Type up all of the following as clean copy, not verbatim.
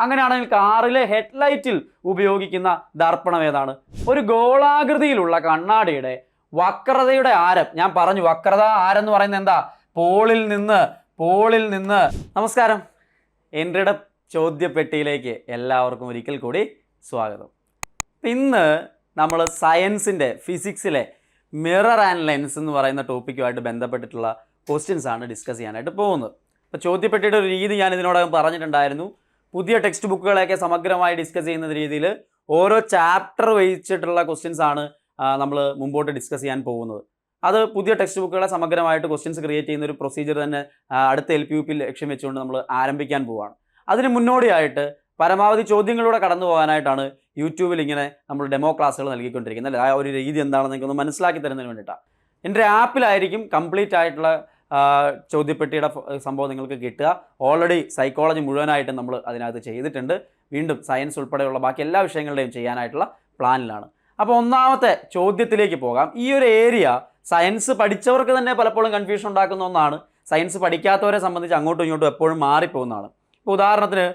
അങ്ങനെയാണെങ്കിൽ കാറിലെ ഹെഡ്ലൈറ്റിൽ ഉപയോഗിക്കുന്ന ദർപ്പണം ഏതാണ്? ഒരു ഗോളാകൃതിയിലുള്ള കണ്ണാടിയുടെ വക്രതയുടെ ആരം, ഞാൻ പറഞ്ഞു വക്രത ആരം എന്ന് പറയുന്നത് എന്താ? പോളിൽ നിന്ന്. നമസ്കാരം, എൻ്റെ ചോദ്യപ്പെട്ടിയിലേക്ക് എല്ലാവർക്കും ഒരിക്കൽ കൂടി സ്വാഗതം. ഇന്ന് നമ്മൾ സയൻസിൻ്റെ ഫിസിക്സിലെ മിറർ ആൻഡ് ലെൻസ് എന്ന് പറയുന്ന ടോപ്പിക്കുമായിട്ട് ബന്ധപ്പെട്ടിട്ടുള്ള ക്വസ്റ്റ്യൻസ് ആണ് ഡിസ്കസ് ചെയ്യാനായിട്ട് പോകുന്നത്. അപ്പോൾ ചോദ്യപ്പെട്ടിയുടെ ഒരു രീതി ഞാൻ ഇതിനോടകം പറഞ്ഞിട്ടുണ്ടായിരുന്നു. പുതിയ ടെക്സ്റ്റ് ബുക്കുകളെയൊക്കെ സമഗ്രമായി ഡിസ്കസ് ചെയ്യുന്ന രീതിയിൽ ഓരോ ചാപ്റ്റർ വഹിച്ചിട്ടുള്ള ക്വസ്റ്റ്യൻസ് ആണ് നമ്മൾ മുമ്പോട്ട് ഡിസ്കസ് ചെയ്യാൻ പോകുന്നത്. അത് പുതിയ ടെക്സ്റ്റ് ബുക്കുകളെ സമഗ്രമായിട്ട് ക്വസ്റ്റ്യൻസ് ക്രിയേറ്റ് ചെയ്യുന്ന ഒരു പ്രൊസീജിയർ തന്നെ അടുത്ത LPUP ലക്ഷ്യം വെച്ചുകൊണ്ട് നമ്മൾ ആരംഭിക്കാൻ പോവുകയാണ്. അതിന് മുന്നോടിയായിട്ട് പരമാവധി ചോദ്യങ്ങളിലൂടെ കടന്നു പോകാനായിട്ടാണ് യൂട്യൂബിൽ ഇങ്ങനെ നമ്മൾ ഡെമോ ക്ലാസ്സുകൾ നൽകിക്കൊണ്ടിരിക്കുന്നത്. അല്ലേ, ആ ഒരു രീതി എന്താണെന്ന് എനിക്കൊന്ന് മനസ്സിലാക്കി തരുന്നതിന് വേണ്ടിയിട്ടാണ്. എൻ്റെ ആപ്പിലായിരിക്കും കംപ്ലീറ്റ് ആയിട്ടുള്ള ചോദ്യപ്പെട്ടിയുടെ സംഭവം നിങ്ങൾക്ക് കിട്ടുക. ഓൾറെഡി സൈക്കോളജി മുഴുവനായിട്ട് നമ്മൾ അതിനകത്ത് ചെയ്തിട്ടുണ്ട്. വീണ്ടും സയൻസ് ഉൾപ്പെടെയുള്ള ബാക്കി എല്ലാ വിഷയങ്ങളുടെയും ചെയ്യാനായിട്ടുള്ള പ്ലാനിലാണ്. അപ്പോൾ ഒന്നാമത്തെ ചോദ്യത്തിലേക്ക് പോകാം. ഈ ഒരു ഏരിയ സയൻസ് പഠിച്ചവർക്ക് തന്നെ പലപ്പോഴും കൺഫ്യൂഷൻ ഉണ്ടാക്കുന്ന ഒന്നാണ്. സയൻസ് പഠിക്കാത്തവരെ സംബന്ധിച്ച് അങ്ങോട്ടും ഇങ്ങോട്ടും എപ്പോഴും മാറിപ്പോകുന്നതാണ്. ഇപ്പോൾ ഉദാഹരണത്തിന്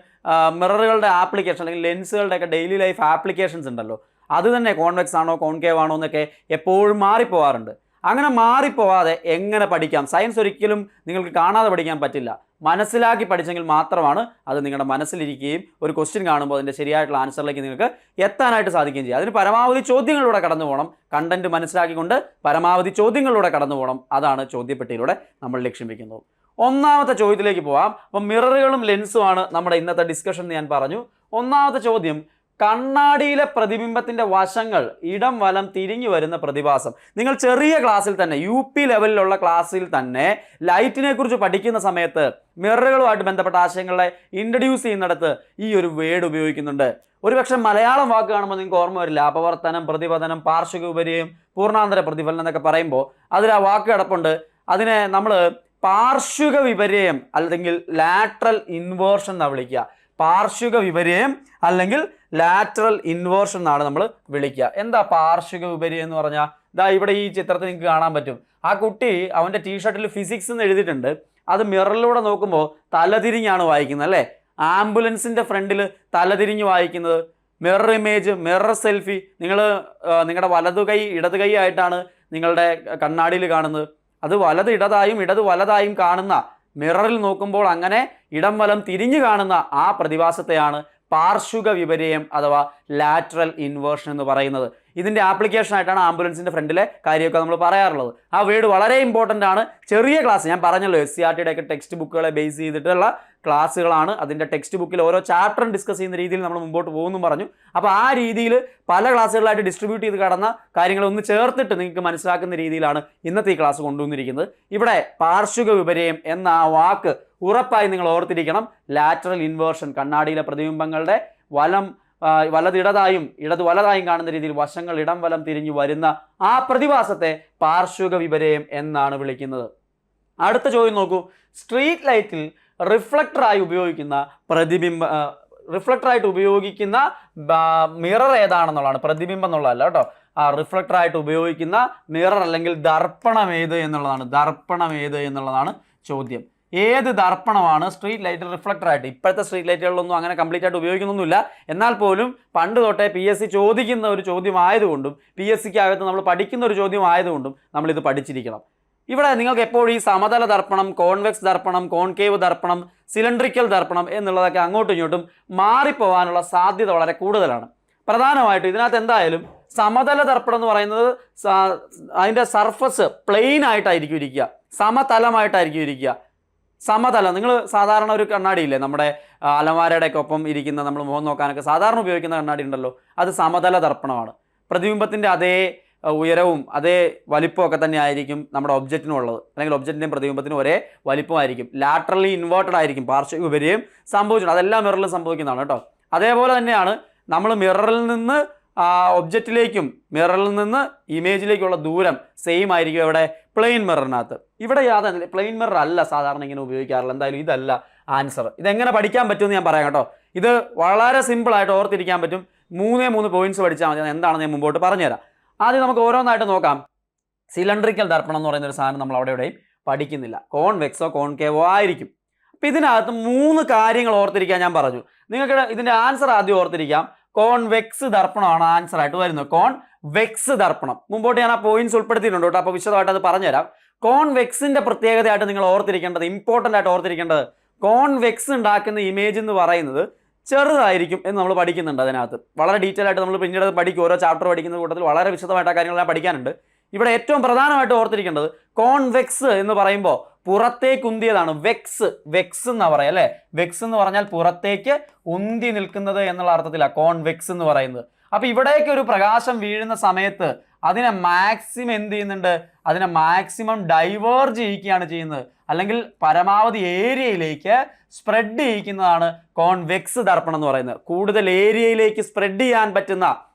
മിററുകളുടെ ആപ്ലിക്കേഷൻ അല്ലെങ്കിൽ ലെൻസുകളുടെയൊക്കെ ഡെയിലി ലൈഫ് ആപ്ലിക്കേഷൻസ് ഉണ്ടല്ലോ, അത് തന്നെ കോൺവെക്സ് ആണോ കോൺകേവ് ആണോ എന്നൊക്കെ എപ്പോഴും മാറിപ്പോകാറുണ്ട്. അങ്ങനെ മാറിപ്പോവാതെ എങ്ങനെ പഠിക്കാം? സയൻസ് ഒരിക്കലും നിങ്ങൾക്ക് കാണാതെ പഠിക്കാൻ പറ്റില്ല. മനസ്സിലാക്കി പഠിച്ചെങ്കിൽ മാത്രമാണ് അത് നിങ്ങളുടെ മനസ്സിലിരിക്കുകയും ഒരു ക്വസ്റ്റ്യൻ കാണുമ്പോൾ അതിൻ്റെ ശരിയായിട്ടുള്ള ആൻസറിലേക്ക് നിങ്ങൾക്ക് എത്താനായിട്ട് സാധിക്കുകയും ചെയ്യും. അതിന് പരമാവധി ചോദ്യങ്ങളിലൂടെ കടന്നു പോകണം. കണ്ടന്റ് മനസ്സിലാക്കിക്കൊണ്ട് പരമാവധി ചോദ്യങ്ങളിലൂടെ കടന്നു പോകണം. അതാണ് ചോദ്യപ്പെട്ടിയിലൂടെ നമ്മൾ ലക്ഷ്യം വെക്കുന്നത്. ഒന്നാമത്തെ ചോദ്യത്തിലേക്ക് പോകാം. അപ്പം മിററുകളും ലെൻസുമാണ് നമ്മുടെ ഇന്നത്തെ ഡിസ്കഷൻ എന്ന് ഞാൻ പറഞ്ഞു. ഒന്നാമത്തെ ചോദ്യം, കണ്ണാടിയിലെ പ്രതിബിംബത്തിൻ്റെ വശങ്ങൾ ഇടം വലം തിരിഞ്ഞു വരുന്ന പ്രതിഭാസം. നിങ്ങൾ ചെറിയ ക്ലാസ്സിൽ തന്നെ UP ലെവലിലുള്ള ക്ലാസ്സിൽ തന്നെ ലൈറ്റിനെ കുറിച്ച് പഠിക്കുന്ന സമയത്ത് മിററുകളുമായിട്ട് ബന്ധപ്പെട്ട ആശയങ്ങളെ ഇൻട്രൊഡ്യൂസ് ചെയ്യുന്നിടത്ത് ഈ ഒരു വേർഡ് ഉപയോഗിക്കുന്നുണ്ട്. ഒരുപക്ഷെ മലയാളം വാക്ക് കാണുമ്പോൾ നിങ്ങൾക്ക് ഓർമ്മ വരില്ല. അപവർത്തനം, പ്രതിപതനം, പാർശ്വിക ഉപരിയും, പൂർണ്ണാന്തര പ്രതിഫലനം എന്നൊക്കെ പറയുമ്പോൾ അതിൽ ആ വാക്ക് കിടപ്പുണ്ട്. അതിനെ നമ്മൾ പാർശ്വിക വിപര്യം അല്ലെങ്കിൽ ലാറ്ററൽ ഇൻവേർഷൻ എന്നാണ് വിളിക്കുക. പാർശ്വിക വിപര്യം അല്ലെങ്കിൽ ലാറ്ററൽ ഇൻവേർഷൻ എന്നാണ് നമ്മൾ വിളിക്കുക. എന്താ പാർശ്വിക വിപര്യം എന്ന് പറഞ്ഞാൽ? ഇതാ ഇവിടെ ഈ ചിത്രത്തിൽ നിങ്ങൾക്ക് കാണാൻ പറ്റും. ആ കുട്ടി അവൻ്റെ ടീഷർട്ടിൽ ഫിസിക്സ് എന്ന് എഴുതിയിട്ടുണ്ട്. അത് മിററിലൂടെ നോക്കുമ്പോൾ തലതിരിഞ്ഞാണ് വായിക്കുന്നത്, അല്ലേ? ആംബുലൻസിൻ്റെ ഫ്രണ്ടിൽ തലതിരിഞ്ഞ് വായിക്കുന്നത്. മിറർ ഇമേജ്, മിറർ സെൽഫി നിങ്ങൾ നിങ്ങളുടെ വലതു കൈ ഇടത് കൈ ആയിട്ടാണ് നിങ്ങളുടെ കണ്ണാടിയിൽ കാണുന്നത്. അത് വലത് ഇടതായും ഇടത് വലതായും കാണുന്ന മിററിൽ നോക്കുമ്പോൾ അങ്ങനെ ഇടം വലം തിരിഞ്ഞു കാണുന്ന ആ പ്രതിഭാസത്തെയാണ് പാർശ്വിക വിപര്യം അഥവാ ലാറ്ററൽ ഇൻവേർഷൻ എന്ന് പറയുന്നത്. ഇതിൻ്റെ ആപ്ലിക്കേഷൻ ആയിട്ടാണ് ആംബുലൻസിൻ്റെ ഫ്രണ്ടിലെ കാര്യമൊക്കെ നമ്മൾ പറയാറുള്ളത്. ആ വേർഡ് വളരെ ഇമ്പോർട്ടൻ്റ് ആണ്. ചെറിയ ക്ലാസ് ഞാൻ പറഞ്ഞല്ലോ, SCRTയുടെ ഒക്കെ ടെക്സ്റ്റ് ബുക്കുകളെ ബേസ് ചെയ്തിട്ടുള്ള ക്ലാസ്സുകളാണ്. അതിൻ്റെ ടെക്സ്റ്റ് ബുക്കിൽ ഓരോ ചാപ്റ്ററും ഡിസ്കസ് ചെയ്യുന്ന രീതിയിൽ നമ്മൾ മുമ്പോട്ട് പോകുമെന്നും പറഞ്ഞു. അപ്പോൾ ആ രീതിയിൽ പല ക്ലാസ്സുകളായിട്ട് ഡിസ്ട്രിബ്യൂട്ട് ചെയ്ത് കടന്ന കാര്യങ്ങളൊന്ന് ചേർത്തിട്ട് നിങ്ങൾക്ക് മനസ്സിലാക്കുന്ന രീതിയിലാണ് ഇന്നത്തെ ഈ ക്ലാസ് കൊണ്ടുവന്നിരിക്കുന്നത്. ഇവിടെ പാർശ്വിക വിപര്യം എന്ന ആ വാക്ക് ഉറപ്പായി നിങ്ങൾ ഓർത്തിരിക്കണം. ലാറ്ററൽ ഇൻവേർഷൻ, കണ്ണാടിയിലെ പ്രതിബിംബങ്ങളുടെ വലതിടതായും ഇടത് വലതായും കാണുന്ന രീതിയിൽ വശങ്ങൾ ഇടം വലം തിരിഞ്ഞു വരുന്ന ആ പ്രതിഭാസത്തെ പാർശ്വിക വിപര്യം എന്നാണ് വിളിക്കുന്നത്. അടുത്ത ചോദ്യം നോക്കൂ. സ്ട്രീറ്റ് ലൈറ്റിൽ റിഫ്ലക്ടറായി ഉപയോഗിക്കുന്ന റിഫ്ലക്ടറായിട്ട് ഉപയോഗിക്കുന്ന മിറർ ഏതാണെന്നുള്ളതാണ്. പ്രതിബിംബം എന്നുള്ളതല്ല കേട്ടോ. ആ റിഫ്ലക്ടറായിട്ട് ഉപയോഗിക്കുന്ന മിറർ അല്ലെങ്കിൽ ദർപ്പണം ഏത് എന്നുള്ളതാണ് ചോദ്യം. ഏത് ദർപ്പണമാണ് സ്ട്രീറ്റ് ലൈറ്റിൽ റിഫ്ലക്ടറായിട്ട്? ഇപ്പോഴത്തെ സ്ട്രീറ്റ് ലൈറ്റുകളിലൊന്നും അങ്ങനെ കംപ്ലീറ്റ് ആയിട്ട് ഉപയോഗിക്കുന്നൊന്നുമില്ല. എന്നാൽ പോലും പണ്ട് തൊട്ടേ PSC ചോദിക്കുന്ന ഒരു ചോദ്യമായതുകൊണ്ടും PSCക്കകത്ത് നമ്മൾ പഠിക്കുന്ന ഒരു ചോദ്യമായതുകൊണ്ടും നമ്മളിത് പഠിച്ചിരിക്കണം. ഇവിടെ നിങ്ങൾക്ക് എപ്പോഴും ഈ സമതല ദർപ്പണം, കോൺവെക്സ് ദർപ്പണം, കോൺകേവ് ദർപ്പണം, സിലിണ്ടറിക്കൽ ദർപ്പണം എന്നുള്ളതൊക്കെ അങ്ങോട്ടും ഇങ്ങോട്ടും മാറിപ്പോകാനുള്ള സാധ്യത വളരെ കൂടുതലാണ്. പ്രധാനമായിട്ടും ഇതിനകത്ത് എന്തായാലും സമതല ദർപ്പണം എന്ന് പറയുന്നത് അതിൻ്റെ സർഫസ് പ്ലെയിൻ ആയിട്ടായിരിക്കും ഇരിക്കുക, സമതലമായിട്ടായിരിക്കും ഇരിക്കുക. സമതലം, നിങ്ങൾ സാധാരണ ഒരു കണ്ണാടി ഇല്ലേ നമ്മുടെ അലമാരയുടെയൊക്കെ ഒപ്പം ഇരിക്കുന്ന, നമ്മൾ മുഖം നോക്കാനൊക്കെ സാധാരണ ഉപയോഗിക്കുന്ന കണ്ണാടി ഉണ്ടല്ലോ, അത് സമതല ദർപ്പണമാണ്. പ്രതിബിംബത്തിൻ്റെ അതേ ഉയരവും അതേ വലിപ്പവും ഒക്കെ തന്നെ ആയിരിക്കും നമ്മുടെ ഒബ്ജക്റ്റിനും ഉള്ളത്, അല്ലെങ്കിൽ ഒബ്ജക്റ്റിൻ്റെയും പ്രതിബിംബത്തിനും ഒരേ വലിപ്പമായിരിക്കും. ലാറ്ററലി ഇൻവേർട്ടഡ് ആയിരിക്കും, പാർശ്വിക വിപര്യം സംഭവിച്ചിട്ടുണ്ട്. അതെല്ലാം മിററിൽ സംഭവിക്കുന്നതാണ് കേട്ടോ. അതേപോലെ തന്നെയാണ് നമ്മൾ മിററിൽ നിന്ന് ഒബ്ജക്റ്റിലേക്കും മിററിൽ നിന്ന് ഇമേജിലേക്കുള്ള ദൂരം സെയിം ആയിരിക്കും ഇവിടെ പ്ലെയിൻ മിററിനകത്ത്. ഇവിടെ യാതൊരു പ്ലെയിൻ മിറർ അല്ല സാധാരണ ഇങ്ങനെ ഉപയോഗിക്കാറില്ല. എന്തായാലും ഇതല്ല ആൻസർ. ഇതെങ്ങനെ പഠിക്കാൻ പറ്റുമെന്ന് ഞാൻ പറയാം കേട്ടോ. ഇത് വളരെ സിമ്പിളായിട്ട് ഓർത്തിരിക്കാൻ പറ്റും. 3 പോയിന്റ്സ് പഠിച്ചാൽ മതി. എന്താണെന്ന് ഞാൻ മുമ്പോട്ട് പറഞ്ഞുതരാം. ആദ്യം നമുക്ക് ഓരോന്നായിട്ട് നോക്കാം. സിലിണ്ടറിക്കൽ ദർപ്പണം എന്ന് പറയുന്ന ഒരു സാധനം നമ്മൾ അവിടെ എവിടെയും പഠിക്കുന്നില്ല. കോൺവെക്സോ കോൺകേവോ ആയിരിക്കും. അപ്പം ഇതിനകത്ത് 3 കാര്യങ്ങൾ ഓർത്തിരിക്കാൻ ഞാൻ പറഞ്ഞു. നിങ്ങൾക്ക് ഇതിന്റെ ആൻസർ ആദ്യം ഓർത്തിരിക്കാം. കോൺവെക്സ് ദർപ്പണമാണ് ആൻസർ ആയിട്ട് വരുന്നത്. കോൺവെക്സ് ദർപ്പണം. മുമ്പോട്ട് ഞാൻ ആ പോയിന്റ്സ് ഉൾപ്പെടുത്തിയിട്ടുണ്ട് കേട്ടോ. അപ്പോൾ വിശദമായിട്ട് അത് പറഞ്ഞുതരാം. കോൺവെക്സിന്റെ പ്രത്യേകതയായിട്ട് നിങ്ങൾ ഓർത്തിരിക്കേണ്ടത്, ഇമ്പോർട്ടൻ്റ് ആയിട്ട് ഓർത്തിരിക്കേണ്ടത്, കോൺവെക്സ് ഉണ്ടാക്കുന്ന ഇമേജ് എന്ന് പറയുന്നത് ചെറുതായിരിക്കും എന്ന് നമ്മൾ പഠിക്കുന്നുണ്ട്. അതിനകത്ത് വളരെ ഡീറ്റെയിൽ ആയിട്ട് നമ്മൾ പിന്നീട് പഠിക്കും. ഓരോ ചാപ്റ്റർ പഠിക്കുന്ന കൂട്ടത്തിൽ വളരെ വിശദമായിട്ട് ആ കാര്യങ്ങളെല്ലാം പഠിക്കാനുണ്ട്. ഇവിടെ ഏറ്റവും പ്രധാനമായിട്ട് ഓർത്തിരിക്കേണ്ടത് കോൺവെക്സ് എന്ന് പറയുമ്പോൾ പുറത്തേക്ക് ഉന്തിയതാണ്. വെക്സ് എന്നാ പറയാം അല്ലെ. വെക്സ് എന്ന് പറഞ്ഞാൽ പുറത്തേക്ക് ഉന്തി നിൽക്കുന്നത് എന്നുള്ള അർത്ഥത്തിലാണ് കോൺവെക്സ് എന്ന് പറയുന്നത്. അപ്പൊ ഇവിടേക്ക് ഒരു പ്രകാശം വീഴുന്ന സമയത്ത് അതിനെ മാക്സിമം എന്ത് ചെയ്യുന്നുണ്ട്, അതിനെ മാക്സിമം ഡൈവേർജ് ചെയ്യിക്കുകയാണ് ചെയ്യുന്നത്, അല്ലെങ്കിൽ പരമാവധി ഏരിയയിലേക്ക് സ്പ്രെഡ് ചെയ്യിക്കുന്നതാണ് കോൺവെക്സ് ദർപ്പണം എന്ന് പറയുന്നത്. കൂടുതൽ ഏരിയയിലേക്ക് സ്പ്രെഡ് ചെയ്യാൻ പറ്റുന്ന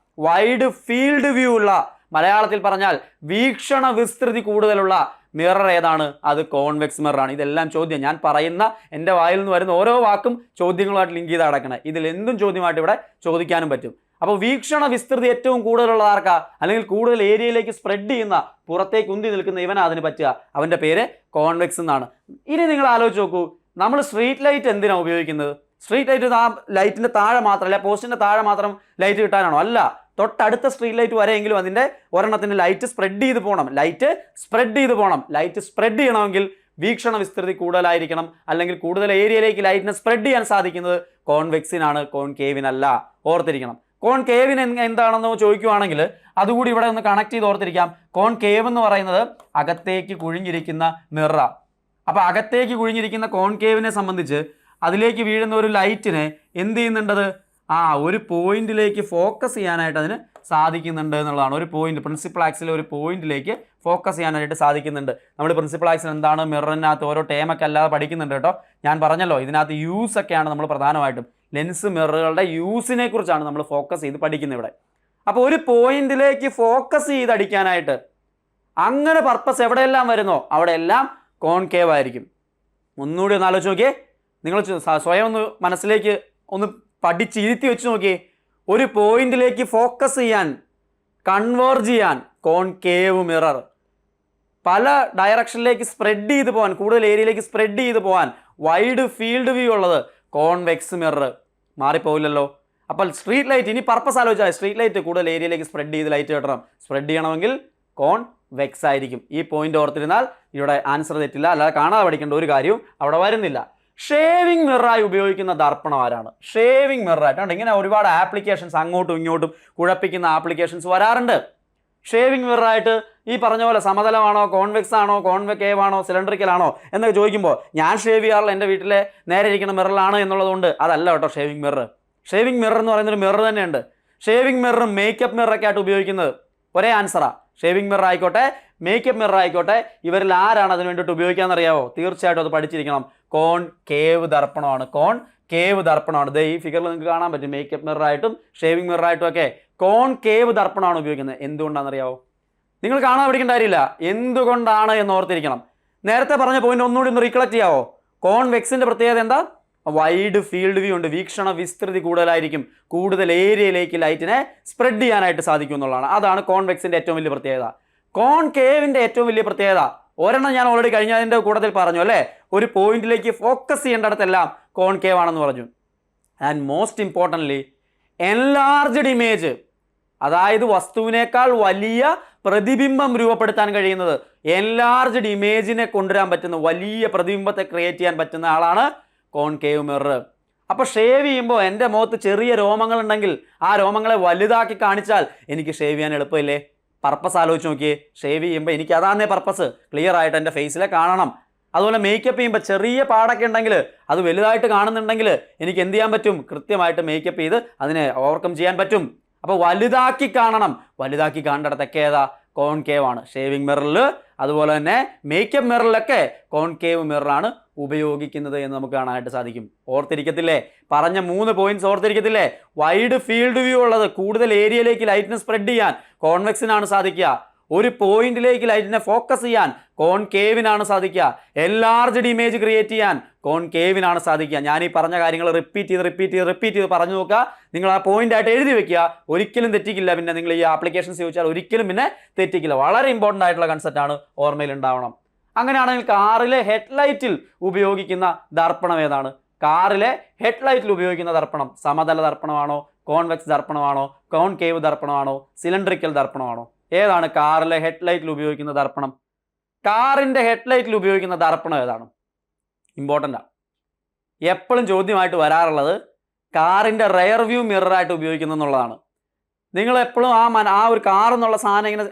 വൈഡ് ഫീൽഡ് വ്യൂ ഉള്ള, മലയാളത്തിൽ പറഞ്ഞാൽ വീക്ഷണ വിസ്തൃതി കൂടുതലുള്ള മിറർ ഏതാണ്? അത് കോൺവെക്സ് മിററാണ്. ഇതെല്ലാം ചോദ്യം, ഞാൻ പറയുന്ന എൻ്റെ വായിൽ നിന്ന് വരുന്ന ഓരോ വാക്കും ചോദ്യങ്ങളുമായിട്ട് ലിങ്ക് ചെയ്ത് അടക്കണേ. ഇതിൽ എന്തും ചോദ്യമായിട്ട് ഇവിടെ ചോദിക്കാനും പറ്റും. അപ്പോൾ വീക്ഷണ വിസ്തൃതി ഏറ്റവും കൂടുതലുള്ള ആർക്കാ, അല്ലെങ്കിൽ കൂടുതൽ ഏരിയയിലേക്ക് സ്പ്രെഡ് ചെയ്യുന്ന, പുറത്തേക്ക് ഉന്തി നിൽക്കുന്ന ഇവനാ അതിന് പറ്റുക. അവൻ്റെ പേര് കോൺവെക്സ് എന്നാണ്. ഇനി നിങ്ങൾ ആലോചിച്ച് നോക്കൂ, നമ്മൾ സ്ട്രീറ്റ് ലൈറ്റ് എന്തിനാണ് ഉപയോഗിക്കുന്നത്? സ്ട്രീറ്റ് ലൈറ്റ് ആ ലൈറ്റിൻ്റെ താഴെ മാത്രം, അല്ലെ പോസ്റ്റിൻ്റെ താഴെ മാത്രം ലൈറ്റ് കിട്ടാനാണോ? അല്ല, തൊട്ടടുത്ത സ്ട്രീറ്റ് ലൈറ്റ് വരെയെങ്കിലും അതിൻ്റെ ഒരെണ്ണത്തിൻ്റെ ലൈറ്റ് സ്പ്രെഡ് ചെയ്ത് പോകണം. ലൈറ്റ് സ്പ്രെഡ് ചെയ്യണമെങ്കിൽ വീക്ഷണ വിസ്തൃതി കൂടുതലായിരിക്കണം, അല്ലെങ്കിൽ കൂടുതൽ ഏരിയയിലേക്ക് ലൈറ്റിനെ സ്പ്രെഡ് ചെയ്യാൻ സാധിക്കുന്നത് കോൺവെക്സിനാണ്, കോൺകേവിനല്ല. ഓർത്തിരിക്കണം. കോൺകേവിന് എന്താണെന്ന് ചോദിക്കുവാണെങ്കിൽ അതുകൂടി ഇവിടെ ഒന്ന് കണക്ട് ചെയ്ത് ഓർത്തിരിക്കാം. കോൺകേവ് എന്ന് പറയുന്നത് അകത്തേക്ക് കുഴിഞ്ഞിരിക്കുന്ന മിറർ. അപ്പോൾ അകത്തേക്ക് കുഴിഞ്ഞിരിക്കുന്ന കോൺകേവിനെ സംബന്ധിച്ച് അതിലേക്ക് വീഴുന്ന ഒരു ലൈറ്റിനെ എന്ത് ചെയ്യുന്നുണ്ടത്? ഒരു പോയിന്റിലേക്ക് ഫോക്കസ് ചെയ്യാനായിട്ട് അതിന് സാധിക്കുന്നുണ്ട് എന്നുള്ളതാണ്. ഒരു പോയിന്റ്, പ്രിൻസിപ്പൽ ആക്സിലെ ഒരു പോയിന്റിലേക്ക് ഫോക്കസ് ചെയ്യാനായിട്ട് സാധിക്കുന്നുണ്ട്. നമ്മൾ പ്രിൻസിപ്പൽ ആക്സിൽ എന്താണ്, മിററിനകത്ത് ഓരോ ടേമൊക്കെ അല്ലാതെ പഠിക്കുന്നുണ്ട് കേട്ടോ. ഞാൻ പറഞ്ഞല്ലോ, ഇതിനകത്ത് യൂസ് ഒക്കെയാണ് നമ്മൾ പ്രധാനമായിട്ടും, ലെൻസ് മിററുകളുടെ യൂസിനെ കുറിച്ചാണ് നമ്മൾ ഫോക്കസ് ചെയ്ത് പഠിക്കുന്നത് ഇവിടെ. അപ്പോൾ ഒരു പോയിന്റിലേക്ക് ഫോക്കസ് ചെയ്ത് അടിക്കാനായിട്ട് അങ്ങനെ പർപ്പസ് എവിടെയെല്ലാം വരുന്നോ അവിടെയെല്ലാം കോൺകേവ് ആയിരിക്കും. ഒന്നുകൂടി ഒന്ന് ആലോചിച്ച് നോക്കിയേ, നിങ്ങൾ സ്വയം ഒന്ന് മനസ്സിലേക്ക് ഒന്ന് പഠിച്ചിരുത്തി വെച്ച് നോക്കിയേ. ഒരു പോയിന്റിലേക്ക് ഫോക്കസ് ചെയ്യാൻ, കൺവേർജ് ചെയ്യാൻ കോൺകേവ് മിറർ, പല ഡയറക്ഷനിലേക്ക് സ്പ്രെഡ് ചെയ്ത് പോകാൻ, കൂടുതൽ ഏരിയയിലേക്ക് സ്പ്രെഡ് ചെയ്ത് പോകാൻ വൈഡ് ഫീൽഡ് വ്യൂ ഉള്ളത് കോൺവെക്സ് മിറർ. മാറിപ്പോവില്ലല്ലോ. അപ്പോൾ സ്ട്രീറ്റ് ലൈറ്റ്, ഇനി പർപ്പസ് ആലോചിച്ചാൽ സ്ട്രീറ്റ് ലൈറ്റ് കൂടുതൽ ഏരിയയിലേക്ക് സ്പ്രെഡ് ചെയ്ത് ലൈറ്റ് കിട്ടണം. സ്പ്രെഡ് ചെയ്യണമെങ്കിൽ കോൺവെക്സ് ആയിരിക്കും. ഈ പോയിന്റ് ഓർത്തിരുന്നാൽ ഇവിടെ ആൻസർ തെറ്റില്ല. അല്ലാതെ കാണാതെ പഠിക്കേണ്ട ഒരു കാര്യവും അവിടെ വരുന്നില്ല. ഷേവിംഗ് മിററായി ഉപയോഗിക്കുന്ന ദർപ്പണം ആരാണ്? ഷേവിംഗ് മിററായിട്ടുണ്ട്. ഇങ്ങനെ ഒരുപാട് ആപ്ലിക്കേഷൻസ്, അങ്ങോട്ടും ഇങ്ങോട്ടും കുഴപ്പിക്കുന്ന ആപ്ലിക്കേഷൻസ് വരാറുണ്ട്. ഷേവിംഗ് മിററായിട്ട് ഈ പറഞ്ഞ പോലെ സമതലമാണോ, കോൺവെക്സ് ആണോ, കോൺവെക്കേവ് ആണോ, സിലിണ്ടറിക്കൽ ആണോ എന്നൊക്കെ ചോദിക്കുമ്പോൾ ഞാൻ ഷേവ് ചെയ്യാറുള്ള എൻ്റെ വീട്ടിലെ നേരെ ഇരിക്കുന്ന മിററിലാണ് എന്നുള്ളതുകൊണ്ട് അതല്ല കേട്ടോ ഷേവിംഗ് മിറർ. ഷേവിംഗ് മിറർ എന്ന് പറയുന്നൊരു മിറർ തന്നെയുണ്ട്. ഷേവിംഗ് മിററും മേക്കപ്പ് മിററൊക്കെ ആയിട്ട് ഉപയോഗിക്കുന്നത് ഒരേ ആൻസറാണ്. ഷേവിംഗ് മിറർ ആയിക്കോട്ടെ, മേക്കപ്പ് മിറർ ആയിക്കോട്ടെ, ഇവരിൽ ആരാണ് അതിന് വേണ്ടിയിട്ട് ഉപയോഗിക്കാമെന്നറിയാവോ? തീർച്ചയായിട്ടും അത് പഠിച്ചിരിക്കണം. കോൺകേവ് ദർപ്പണമാണ്. കോൺകേവ് ദർപ്പണമാണ്. ഈ ഫിഗറിൽ നിങ്ങൾക്ക് കാണാൻ പറ്റും. മേക്കപ്പ് മിററായിട്ടും ഷേവിംഗ് മിററായിട്ടും ഒക്കെ കോൺകേവ് ദർപ്പണമാണ് ഉപയോഗിക്കുന്നത്. എന്തുകൊണ്ടാണെന്നറിയാവോ? നിങ്ങൾ കാണാൻ പഠിക്കേണ്ട കാര്യമില്ല, എന്തുകൊണ്ടാണ് എന്ന് ഓർത്തിരിക്കണം. നേരത്തെ പറഞ്ഞ പോയിന്റ് ഒന്നുകൂടി ഒന്ന് റീകളക്ട് ചെയ്യാവോ? കോൺവെക്സിന്റെ പ്രത്യേകത എന്താ? വൈഡ് ഫീൽഡ് വ്യൂ ഉണ്ട്. വീക്ഷണ വിസ്തൃതി കൂടുതലായിരിക്കും. കൂടുതൽ ഏരിയയിലേക്ക് ലൈറ്റിനെ സ്പ്രെഡ് ചെയ്യാനായിട്ട് സാധിക്കും എന്നുള്ളതാണ്. അതാണ് കോൺവെക്സിന്റെ ഏറ്റവും വലിയ പ്രത്യേകത. കോൺകേവിന്റെ ഏറ്റവും വലിയ പ്രത്യേകത ഒരെണ്ണം ഞാൻ ഓൾറെഡി കഴിഞ്ഞതിൻ്റെ കൂട്ടത്തിൽ പറഞ്ഞു അല്ലേ. ഒരു പോയിന്റിലേക്ക് ഫോക്കസ് ചെയ്യേണ്ടിടത്തെല്ലാം കോൺകേവ് ആണെന്ന് പറഞ്ഞു. And most importantly enlarged image, അതായത് വസ്തുവിനേക്കാൾ വലിയ പ്രതിബിംബം രൂപപ്പെടുത്താൻ കഴിയുന്നത്, എൻലാർജ്ഡ് ഇമേജിനെ കൊണ്ടുവരാൻ പറ്റുന്ന, വലിയ പ്രതിബിംബത്തെ ക്രിയേറ്റ് ചെയ്യാൻ പറ്റുന്ന ആളാണ് കോൺകേവ് മിറർ. അപ്പോൾ ഷേവ് ചെയ്യുമ്പോൾ എൻ്റെ മുഖത്ത് ചെറിയ രോമങ്ങൾ ഉണ്ടെങ്കിൽ ആ രോമങ്ങളെ വലുതാക്കി കാണിച്ചാൽ എനിക്ക് ഷേവ് ചെയ്യാൻ എളുപ്പമില്ലേ? പർപ്പസ് ആലോചിച്ച് നോക്കിയേ. ഷേവ് ചെയ്യുമ്പോൾ എനിക്ക് അതാന്നേ പർപ്പസ്, ക്ലിയർ ആയിട്ട് എൻ്റെ ഫേസിലെ കാണണം. അതുപോലെ മേക്കപ്പ് ചെയ്യുമ്പോൾ ചെറിയ പാടൊക്കെ ഉണ്ടെങ്കിൽ അത് വലുതായിട്ട് കാണുന്നുണ്ടെങ്കിൽ എനിക്ക് എന്ത് ചെയ്യാൻ പറ്റും? കൃത്യമായിട്ട് മേക്കപ്പ് ചെയ്ത് അതിനെ ഓവർകം ചെയ്യാൻ പറ്റും. അപ്പോൾ വലുതാക്കി കാണണം. വലുതാക്കി കാണേണ്ടതൊക്കെ ഏതാ? കോൺകേവ് ആണ്. ഷേവിംഗ് മിററിൽ അതുപോലെ തന്നെ മേക്കപ്പ് മിററിലൊക്കെ കോൺകേവ് മിററാണ് ഉപയോഗിക്കുന്നത് എന്ന് നമുക്ക് കാണാനായിട്ട് സാധിക്കും. ഓർത്തിരിക്കത്തില്ലേ? പറഞ്ഞ 3 പോയിന്റ്സ് ഓർത്തിരിക്കത്തില്ലേ? വൈഡ് ഫീൽഡ് വ്യൂ ഉള്ളത്, കൂടുതൽ ഏരിയയിലേക്ക് ലൈറ്റിനെ സ്പ്രെഡ് ചെയ്യാൻ കോൺവെക്സിനാണ് സാധിക്കുക. ഒരു പോയിന്റിലേക്ക് ലൈറ്റിനെ ഫോക്കസ് ചെയ്യാൻ കോൺകേവിനാണ് സാധിക്കുക. എൻലാർജ്ഡ് ഇമേജ് ക്രിയേറ്റ് ചെയ്യാൻ കോൺകേവിനാണ് സാധിക്കുക. ഞാൻ ഈ പറഞ്ഞ കാര്യങ്ങൾ റിപ്പീറ്റ് ചെയ്ത് പറഞ്ഞു നോക്കുക. നിങ്ങൾ ആ പോയിന്റ് ആയിട്ട് എഴുതി വെക്കുക. ഒരിക്കലും തെറ്റിക്കില്ല. പിന്നെ നിങ്ങൾ ഈ ആപ്ലിക്കേഷൻസ് ചോദിച്ചാൽ ഒരിക്കലും പിന്നെ തെറ്റിക്കില്ല. വളരെ ഇമ്പോർട്ടൻ്റ് ആയിട്ടുള്ള കൺസെപ്റ്റ് ആണ്, ഓർമ്മയിൽ ഉണ്ടാവണം. അങ്ങനെയാണെങ്കിൽ കാറിലെ ഹെഡ്ലൈറ്റിൽ ഉപയോഗിക്കുന്ന ദർപ്പണം ഏതാണ്? കാറിലെ ഹെഡ്ലൈറ്റിൽ ഉപയോഗിക്കുന്ന ദർപ്പണം സമതല ദർപ്പണമാണോ, കോൺവെക്സ് ദർപ്പണമാണോ, കോൺകേവ് ദർപ്പണമാണോ, സിലിണ്ടറിക്കൽ ദർപ്പണമാണോ? ഏതാണ് കാറിലെ ഹെഡ്ലൈറ്റിൽ ഉപയോഗിക്കുന്ന ദർപ്പണം? കാറിന്റെ ഹെഡ്ലൈറ്റിൽ ഉപയോഗിക്കുന്ന ദർപ്പണം ഏതാണ്? ഇമ്പോർട്ടൻ്റ് ആണ്. എപ്പോഴും ചോദ്യമായിട്ട് വരാറുള്ളത് കാറിന്റെ റെയർ വ്യൂ മിററായിട്ട് ഉപയോഗിക്കുന്നുള്ളതാണ്. നിങ്ങൾ എപ്പോഴും ആ ഒരു കാർ എന്നുള്ള സാധനം ഇങ്ങനെ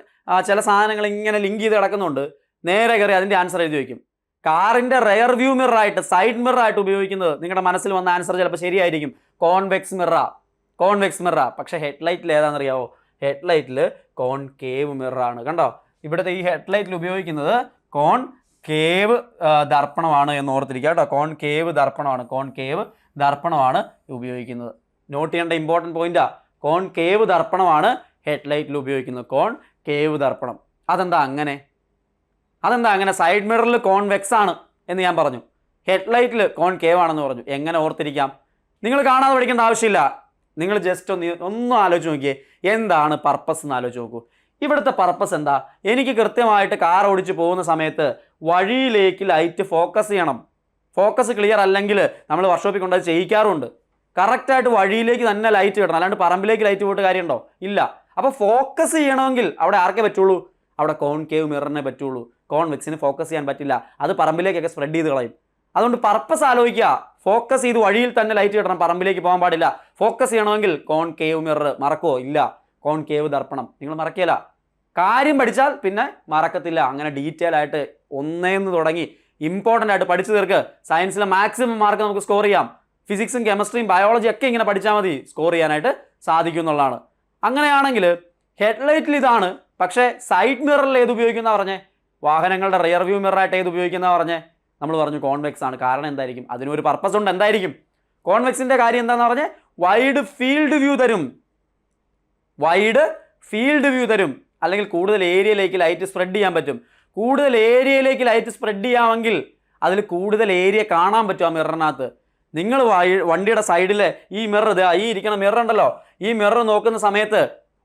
ചില സാധനങ്ങൾ ഇങ്ങനെ ലിങ്ക് ചെയ്ത് കിടക്കുന്നുണ്ട്, നേരെ കയറി അതിന്റെ ആൻസർ എഴുതി വയ്ക്കും. കാറിന്റെ റെയർ വ്യൂ മിററായിട്ട്, സൈഡ് മിററായിട്ട് ഉപയോഗിക്കുന്നത് നിങ്ങളുടെ മനസ്സിൽ വന്ന ആൻസർ ചിലപ്പോൾ ശരിയായിരിക്കും, കോൺവെക്സ് മിറ. പക്ഷേ ഹെഡ്ലൈറ്റിൽ ഏതാണെന്നറിയാവോ? ഹെഡ്ലൈറ്റിൽ കോൺകേവ് മിററാണ്. കണ്ടോ, ഇവിടുത്തെ ഈ ഹെഡ്ലൈറ്റിൽ ഉപയോഗിക്കുന്നത് കോൺകേവ് ദർപ്പണമാണ് എന്ന് ഓർത്തിരിക്കുക കേട്ടോ. കോൺകേവ് ദർപ്പണമാണ് ഉപയോഗിക്കുന്നത്. നോട്ട് ചെയ്യേണ്ട ഇമ്പോർട്ടൻറ്റ് പോയിന്റാ. കോൺകേവ് ദർപ്പണമാണ് ഹെഡ്ലൈറ്റിൽ ഉപയോഗിക്കുന്നത്. കോൺകേവ് ദർപ്പണം. അതെന്താ അങ്ങനെ? സൈഡ് മിററിൽ കോൺവെക്സ് ആണ് എന്ന് ഞാൻ പറഞ്ഞു, ഹെഡ്ലൈറ്റിൽ കോൺകേവ് ആണെന്ന് പറഞ്ഞു. എങ്ങനെ ഓർത്തിരിക്കാം? നിങ്ങൾ കാണാതെ പഠിക്കേണ്ട ആവശ്യമില്ല. നിങ്ങൾ ജസ്റ്റ് ഒന്നും ആലോചിച്ച് നോക്കിയേ, എന്താണ് പർപ്പസ് എന്ന് ആലോചിച്ച് നോക്കൂ. ഇവിടുത്തെ പർപ്പസ് എന്താ? എനിക്ക് കൃത്യമായിട്ട് കാർ ഓടിച്ച് പോകുന്ന സമയത്ത് വഴിയിലേക്ക് ലൈറ്റ് ഫോക്കസ് ചെയ്യണം. ഫോക്കസ് ക്ലിയർ അല്ലെങ്കിൽ നമ്മൾ വർക്ക്ഷോപ്പിൽ കൊണ്ടത് ചെയ്യിക്കാറുണ്ട്. കറക്റ്റായിട്ട് വഴിയിലേക്ക് തന്നെ ലൈറ്റ് കിട്ടണം, അല്ലാണ്ട് പറമ്പിലേക്ക് ലൈറ്റ് പോയിട്ട് കാര്യമുണ്ടോ? ഇല്ല. അപ്പോൾ ഫോക്കസ് ചെയ്യണമെങ്കിൽ അവിടെ ആർക്കേ പറ്റുള്ളൂ? അവിടെ കോൺകേവ് മിററിനെ പറ്റുള്ളൂ. കോൺവെക്സിന് ഫോക്കസ് ചെയ്യാൻ പറ്റില്ല, അത് പറമ്പിലേക്കൊക്കെ സ്പ്രെഡ് ചെയ്ത് കളയും. അതുകൊണ്ട് പർപ്പസ് ആലോചിക്കുക. ഫോക്കസ് ചെയ്ത് വഴിയിൽ തന്നെ ലൈറ്റ് കിട്ടണം, പറമ്പിലേക്ക് പോകാൻ പാടില്ല. ഫോക്കസ് ചെയ്യണമെങ്കിൽ കോൺകേവ് മിറർ. മറക്കുമോ? ഇല്ല. കോൺകേവ് ദർപ്പണം നിങ്ങൾ മറക്കില്ല. കാര്യം പഠിച്ചാൽ പിന്നെ മറക്കത്തില്ല. അങ്ങനെ ഡീറ്റെയിൽ ആയിട്ട് ഒന്നേന്ന് തുടങ്ങി ഇമ്പോർട്ടൻ്റ് ആയിട്ട് പഠിച്ചു തീർക്ക്. സയൻസിലെ മാക്സിമം മാർക്ക് നമുക്ക് സ്കോർ ചെയ്യാം. ഫിസിക്സും കെമിസ്ട്രിയും ബയോളജി ഒക്കെ ഇങ്ങനെ പഠിച്ചാൽ മതി, സ്കോർ ചെയ്യാനായിട്ട് സാധിക്കും എന്നുള്ളതാണ്. അങ്ങനെയാണെങ്കിൽ ഹെഡ്ലൈറ്റിൽ ഇതാണ്, പക്ഷേ സൈഡ് മിററിൽ ഏത് ഉപയോഗിക്കുന്ന പറഞ്ഞേ? വാഹനങ്ങളുടെ റിയർ വ്യൂ മിററായിട്ട് ഏത് ഉപയോഗിക്കുന്ന പറഞ്ഞേ? നമ്മൾ പറഞ്ഞു കോൺവെക്സ് ആണ്. കാരണം എന്തായിരിക്കും? അതിനൊരു പർപ്പസ് ഉണ്ട്. എന്തായിരിക്കും കോൺവെക്സിന്റെ കാര്യം? എന്താണെന്ന് പറഞ്ഞേ? വൈഡ് ഫീൽഡ് വ്യൂ തരും, അല്ലെങ്കിൽ കൂടുതൽ ഏരിയയിലേക്ക് ലൈറ്റ് സ്പ്രെഡ് ചെയ്യാൻ പറ്റും. കൂടുതൽ ഏരിയയിലേക്ക് ലൈറ്റ് സ്പ്രെഡ് ചെയ്യാമെങ്കിൽ അതിൽ കൂടുതൽ ഏരിയ കാണാൻ പറ്റും ആ മിററിനകത്ത്. നിങ്ങൾ വണ്ടിയുടെ സൈഡിലെ ഈ മിറർ, ഈ ഇരിക്കുന്ന മിറർ ഉണ്ടല്ലോ, ഈ മിറർ നോക്കുന്ന സമയത്ത്